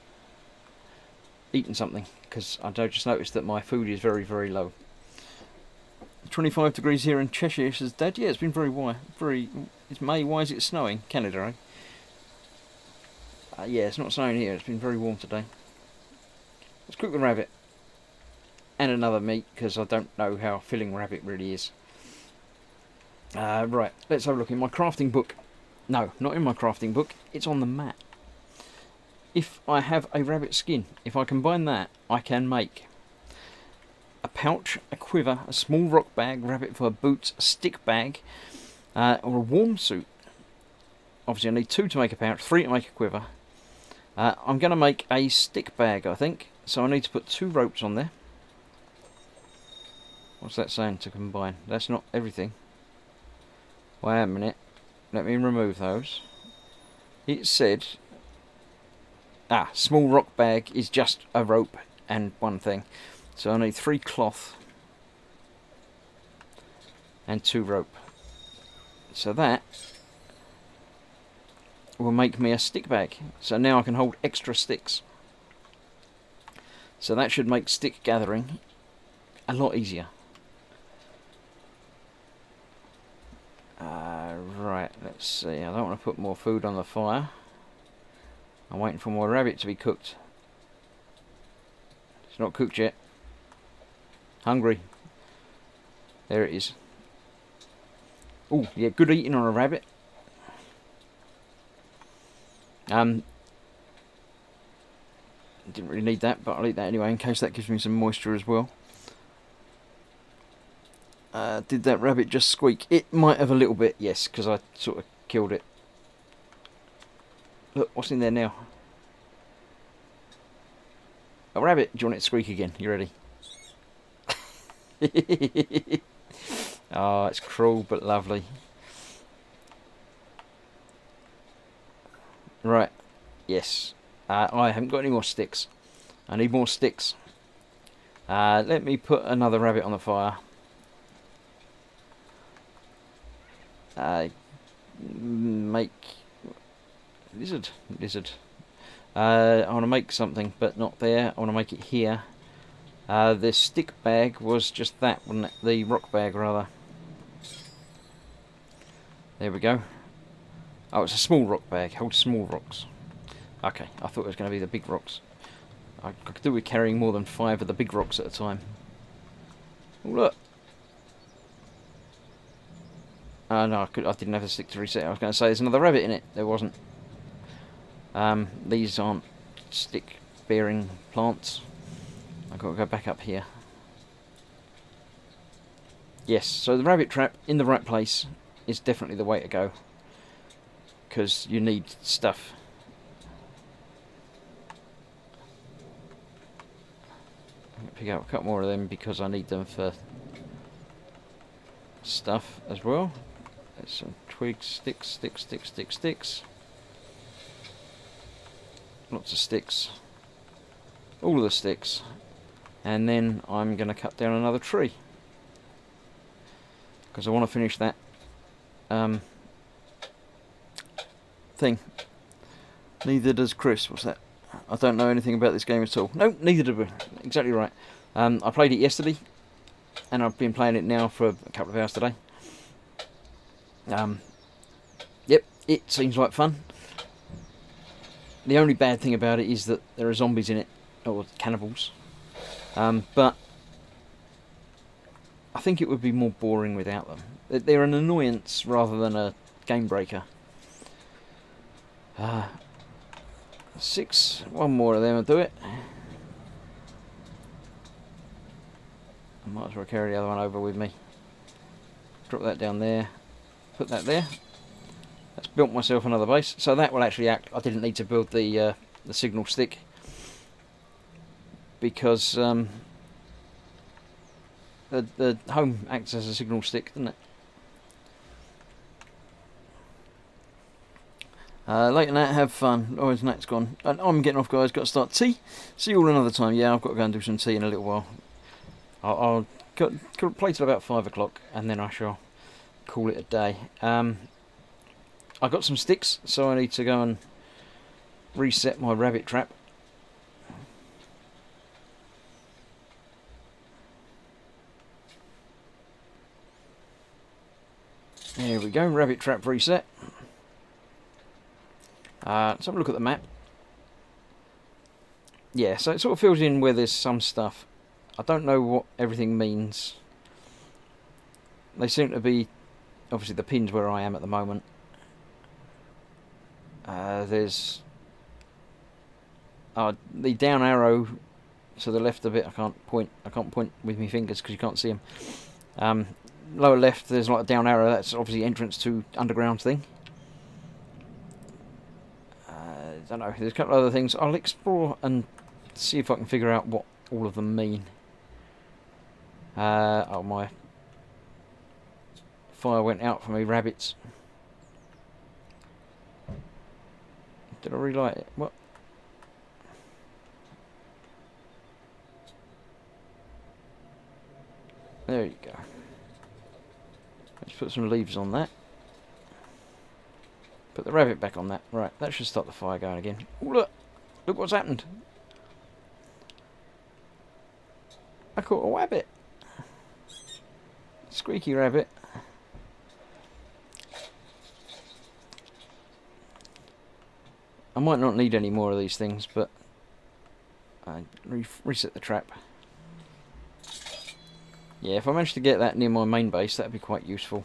eaten something, because I just noticed that my food is very, very low. 25 degrees here in Cheshire, says Dad. Yeah, it's been it's May, why is it snowing? Canada, eh? Yeah, it's not snowing here, it's been very warm today. Let's cook the rabbit. And another meat, because I don't know how filling rabbit really is. Right, let's have a look in my crafting book. No, not in my crafting book, it's on the map. If I have a rabbit skin, if I combine that, I can make a pouch, a quiver, a small rock bag, rabbit fur boots, a stick bag, or a warm suit. Obviously I need 2 to make a pouch, 3 to make a quiver. I'm going to make a stick bag, I think, so I need to put 2 ropes on there. What's that saying to combine? That's not everything. Wait a minute. Let me remove those. It said... small rock bag is just a rope and 1 thing. So I need 3 cloth and 2 rope. So that will make me a stick bag. So now I can hold extra sticks. So that should make stick gathering a lot easier. Right, let's see. I don't want to put more food on the fire. I'm waiting for my rabbit to be cooked. It's not cooked yet. Hungry. There it is. Oh, yeah, good eating on a rabbit. Didn't really need that, but I'll eat that anyway in case that gives me some moisture as well. Did that rabbit just squeak? It might have a little bit, yes, because I sort of killed it. Look, what's in there now? A rabbit. Do you want it to squeak again? You ready? Oh, it's cruel but lovely. Right. Yes. I haven't got any more sticks. I need more sticks. Let me put another rabbit on the fire. Make lizard. I want to make something, but not there. I want to make it here. The stick bag was just that, wasn't it? The rock bag, rather. There we go. Oh, it's a small rock bag. Holds small rocks. Okay, I thought it was going to be the big rocks. I could do with carrying more than 5 of the big rocks at a time. Oh, look. No, I didn't have the stick to reset. I was going to say there's another rabbit in it. There wasn't. These aren't stick-bearing plants. I've got to go back up here. Yes, so the rabbit trap in the right place is definitely the way to go. Because you need stuff. Pick up a couple more of them because I need them for stuff as well. There's some twigs, sticks. Lots of sticks. All of the sticks. And then I'm going to cut down another tree. Because I want to finish that thing. Neither does Chris. What's that? I don't know anything about this game at all. No, neither do we. Exactly right. I played it yesterday, and I've been playing it now for a couple of hours today. Yep, it seems like fun. The only bad thing about it is that there are zombies in it, or cannibals. But I think it would be more boring without them. They're an annoyance rather than a game breaker. 6. One more of them will do it. I might as well carry the other one over with me. Drop that down there. Put that there. That's built myself another base. So that will actually act. I didn't need to build the signal stick because the home acts as a signal stick, doesn't it? Later than that, have fun. Oh, his net's gone. And I'm getting off, guys. Got to start tea. See you all another time. Yeah, I've got to go and do some tea in a little while. I'll play till about 5 o'clock, and then I shall call it a day. I got some sticks, so I need to go and reset my rabbit trap. There we go, rabbit trap reset. Let's have a look at the map. Yeah, so it sort of fills in where there's some stuff. I don't know what everything means. They seem to be, obviously, the pins where I am at the moment. There's the down arrow to the left of it. I can't point with my fingers because you can't see them. Lower left, there's like a down arrow. That's obviously entrance to underground thing. I don't know. There's a couple of other things. I'll explore and see if I can figure out what all of them mean. Oh, my fire went out for me rabbits. Did I relight it? What? There you go. Let's put some leaves on that. Put the rabbit back on that. Right, that should stop the fire going again. Oh, look! Look what's happened. I caught a wabbit. Squeaky rabbit. I might not need any more of these things, but I reset the trap. Yeah, if I manage to get that near my main base, that'd be quite useful.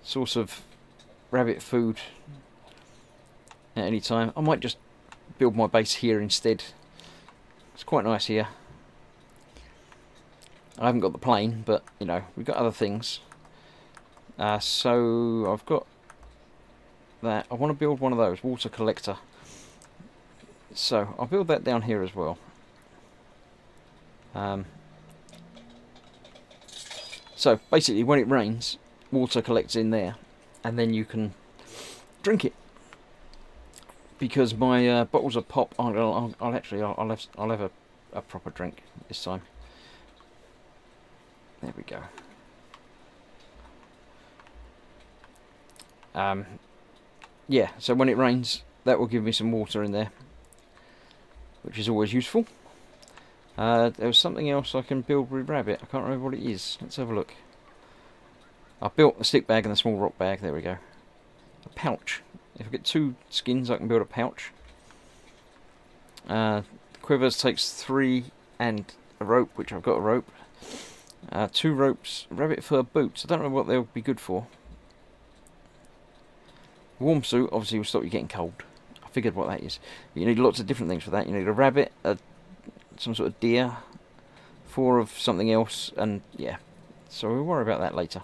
Source of rabbit food at any time. I might just build my base here instead. It's quite nice here. I haven't got the plane, but you know, we've got other things. So I've got that. I want to build one of those, water collector. So I'll build that down here as well. So basically, when it rains, water collects in there, and then you can drink it. Because my bottles of pop, I'll have a proper drink this time. There we go. Yeah, so when it rains, that will give me some water in there, which is always useful. There was something else I can build with rabbit. I can't remember what it is. Let's have a look. I built a stick bag and a small rock bag. There we go. A pouch. If I get 2 skins, I can build a pouch. Quivers takes 3 and a rope, which I've got a rope. 2 ropes. Rabbit fur boots. I don't know what they'll be good for. Warm suit obviously will stop you getting cold. I figured what that is. You need lots of different things for that. You need a rabbit, some sort of deer, 4 of something else, and yeah. So we'll worry about that later.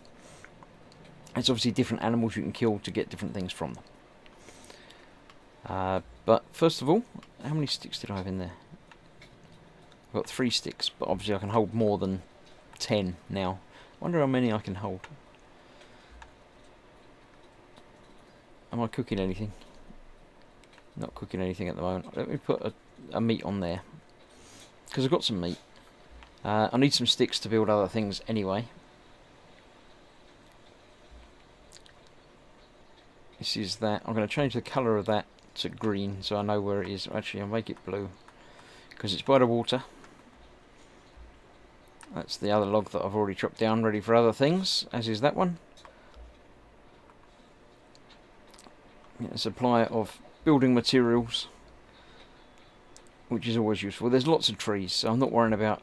It's obviously different animals you can kill to get different things from them. But first of all, how many sticks did I have in there? got 3 sticks, but obviously I can hold more than 10 now. Wonder how many I can hold. Am I cooking anything? Not cooking anything at the moment. Let me put a meat on there, because I've got some meat. I need some sticks to build other things anyway. This is that. I'm going to change the colour of that to green so I know where it is. Actually, I'll make it blue because it's by the water. That's the other log that I've already chopped down, ready for other things, as is that one. Get a supply of building materials, which is always useful. There's lots of trees, so I'm not worrying about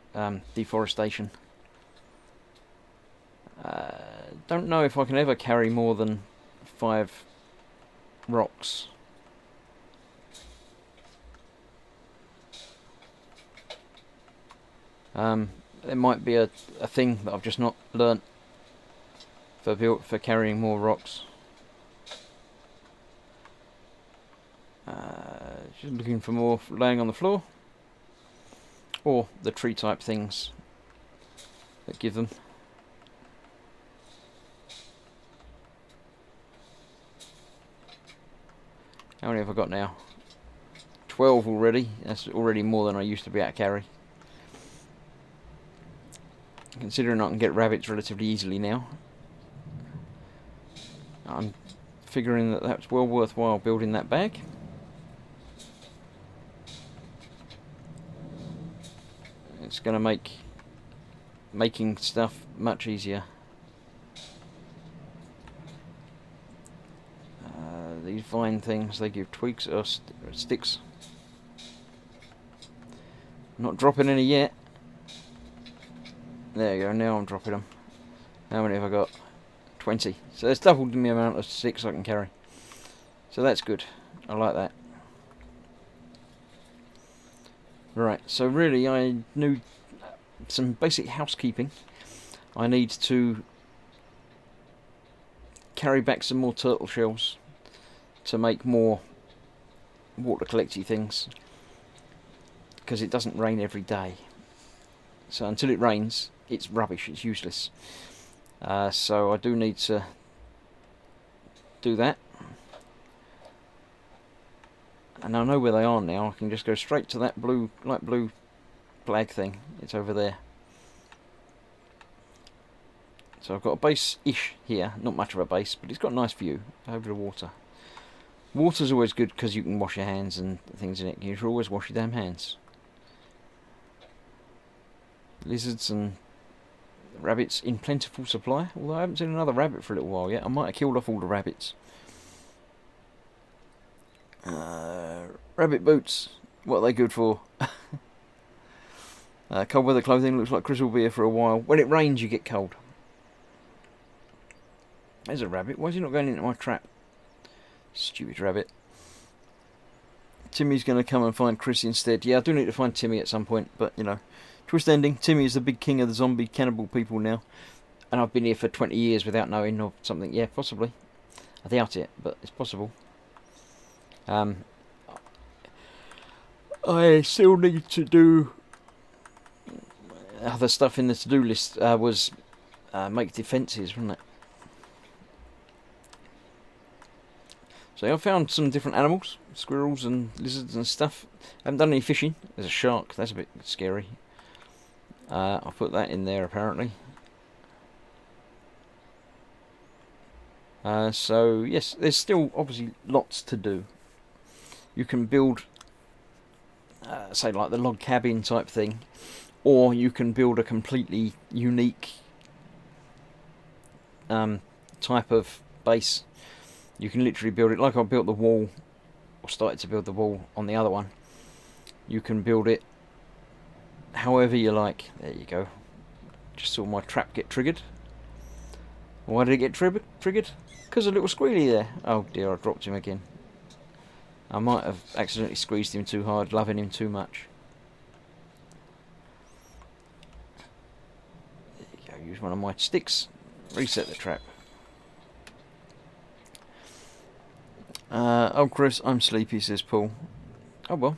deforestation. Don't know if I can ever carry more than 5 rocks. There might be a thing that I've just not learnt for carrying more rocks. Just looking for more laying on the floor, or the tree type things that give them. How many have I got now? 12 already. That's already more than I used to be able to carry. Considering I can get rabbits relatively easily now, I'm figuring that that's well worthwhile building that bag. It's going to make making stuff much easier. These vine things, they give twigs or sticks. Not dropping any yet. There you go, now I'm dropping them. How many have I got? 20. So that's doubled the amount of sticks I can carry. So that's good. I like that. Right, so really I need some basic housekeeping. I need to carry back some more turtle shells to make more water collecty things, because it doesn't rain every day. So until it rains, it's rubbish, it's useless. So I do need to do that. And I know where they are now. I can just go straight to that light blue flag thing. It's over there. So I've got a base-ish here. Not much of a base, but it's got a nice view over the water. Water's always good because you can wash your hands and things in it. You should always wash your damn hands. Lizards and rabbits in plentiful supply. Although I haven't seen another rabbit for a little while yet. I might have killed off all the rabbits. Rabbit boots. What are they good for? Cold weather clothing. Looks like Chris will be here for a while. When it rains you get cold. There's a rabbit. Why is he not going into my trap? Stupid rabbit. Timmy's going to come and find Chris instead. Yeah, I do need to find Timmy at some point, but you know. Twist ending. Timmy is the big king of the zombie cannibal people now. And I've been here for 20 years without knowing or something. Yeah, possibly. I doubt it, but it's possible. I still need to do other stuff in the to-do list. Was make defences, wasn't it? So I found some different animals, squirrels and lizards and stuff. I haven't done any fishing. There's a shark, that's a bit scary. I'll put that in there apparently. So yes, there's still obviously lots to do. You can build, say like the log cabin type thing, or you can build a completely unique type of base. You can literally build it like I built the wall, or started to build the wall on the other one. You can build it however you like. There you go. Just saw my trap get triggered. Why did it get triggered? Because a little squealy there. Oh dear, I dropped him again. I might have accidentally squeezed him too hard, loving him too much. There you go, use one of my sticks. Reset the trap. Oh Chris, I'm sleepy, says Paul. Oh well,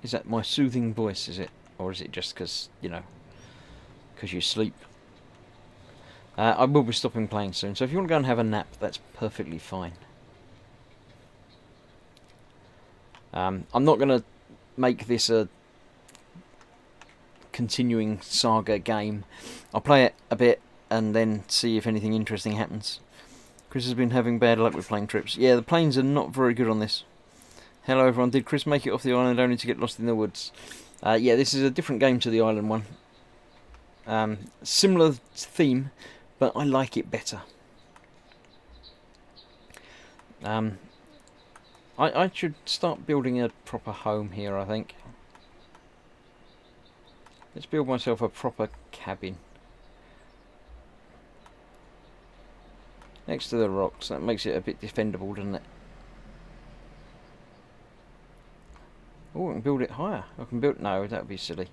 is that my soothing voice, is it? or is it just because, you know, because you sleep? I will be stopping playing soon, so if you want to go and have a nap, that's perfectly fine. I'm not going to make this a continuing saga game. I'll play it a bit and then see if anything interesting happens. Chris has been having bad luck with plane trips. Yeah, the planes are not very good on this. Hello everyone, did Chris make it off the island only to get lost in the woods? Yeah, this is a different game to the island one. Similar theme, but I like it better. I should start building a proper home here, I think. Let's build myself a proper cabin. Next to the rocks, that makes it a bit defendable, doesn't it? Oh, I can build it higher. I can build... No, that would be silly.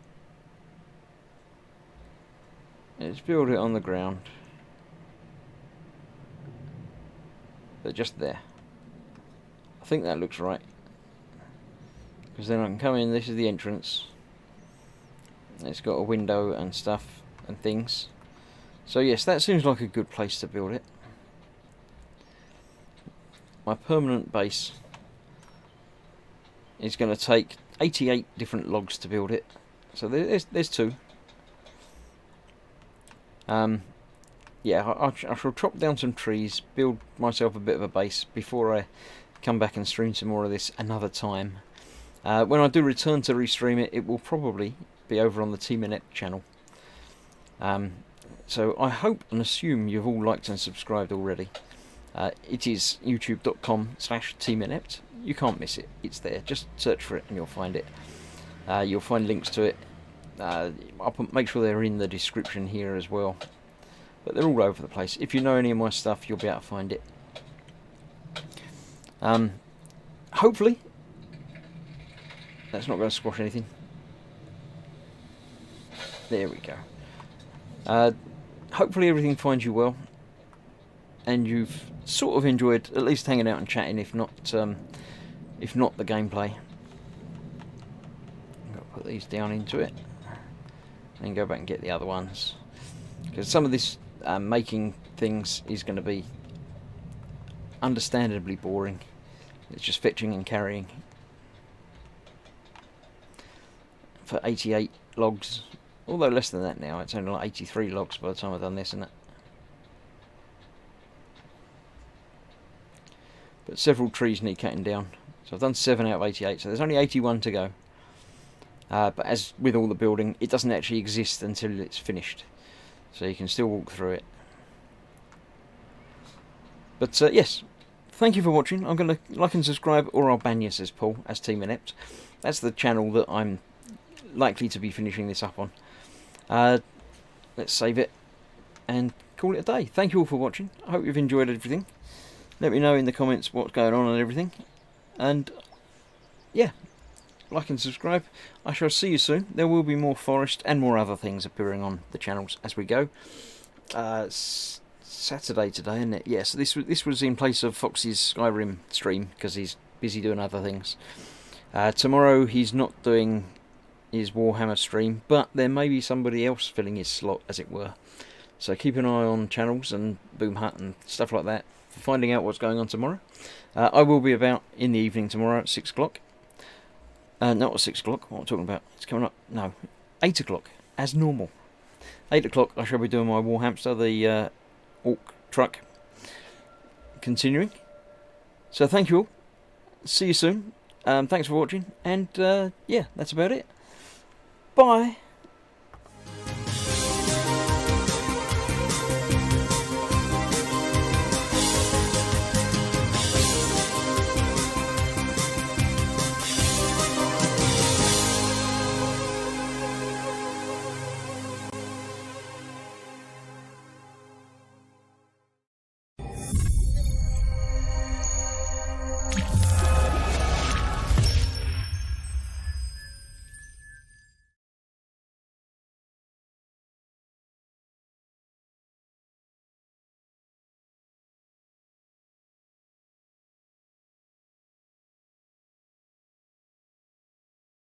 Let's build it on the ground. But just there. I think that looks right. Because then I can come in, this is the entrance. It's got a window and stuff and things. So yes, that seems like a good place to build it. My permanent base is going to take 88 different logs to build it. So there's 2. Yeah, I shall chop down some trees, build myself a bit of a base before I come back and stream some more of this another time. When I do return to restream it, it will probably be over on the Team Inept channel. So I hope and assume you've all liked and subscribed already. It is youtube.com/Team Inept. You can't miss it. It's there. Just search for it and you'll find it. You'll find links to it. I'll make sure they're in the description here as well. But they're all over the place. If you know any of my stuff, you'll be able to find it. Hopefully, that's not going to squash anything. There we go. Hopefully everything finds you well, and you've sort of enjoyed at least hanging out and chatting, if not the gameplay. I'm going to put these down into it, and go back and get the other ones, because some of this making things is going to be understandably boring. It's just fetching and carrying for 88 logs, although less than that now. It's only like 83 logs by the time I've done this, isn't it? But several trees need cutting down, so I've done 7 out of 88, so there's only 81 to go. But as with all the building, it doesn't actually exist until it's finished, so you can still walk through it. But yes, thank you for watching. I'm going to like and subscribe, or I'll ban you, says Paul, as Team Inept. That's the channel that I'm likely to be finishing this up on. Let's save it and call it a day. Thank you all for watching. I hope you've enjoyed everything. Let me know in the comments what's going on and everything. And yeah, like and subscribe. I shall see you soon. There will be more forest and more other things appearing on the channels as we go. Saturday today, isn't it? Yes, yeah, so this was in place of Fox's Skyrim stream because he's busy doing other things. Tomorrow he's not doing his Warhammer stream, but there may be somebody else filling his slot, as it were. So keep an eye on channels and Boom Hut and stuff like that for finding out what's going on tomorrow. I will be about in the evening tomorrow at 6 o'clock. Not at 6 o'clock, what am I talking about? It's coming up, no, 8 o'clock, as normal. 8 o'clock I shall be doing my Warhamster, the Orc truck, continuing. So thank you all, see you soon, thanks for watching, and yeah, that's about it. Bye.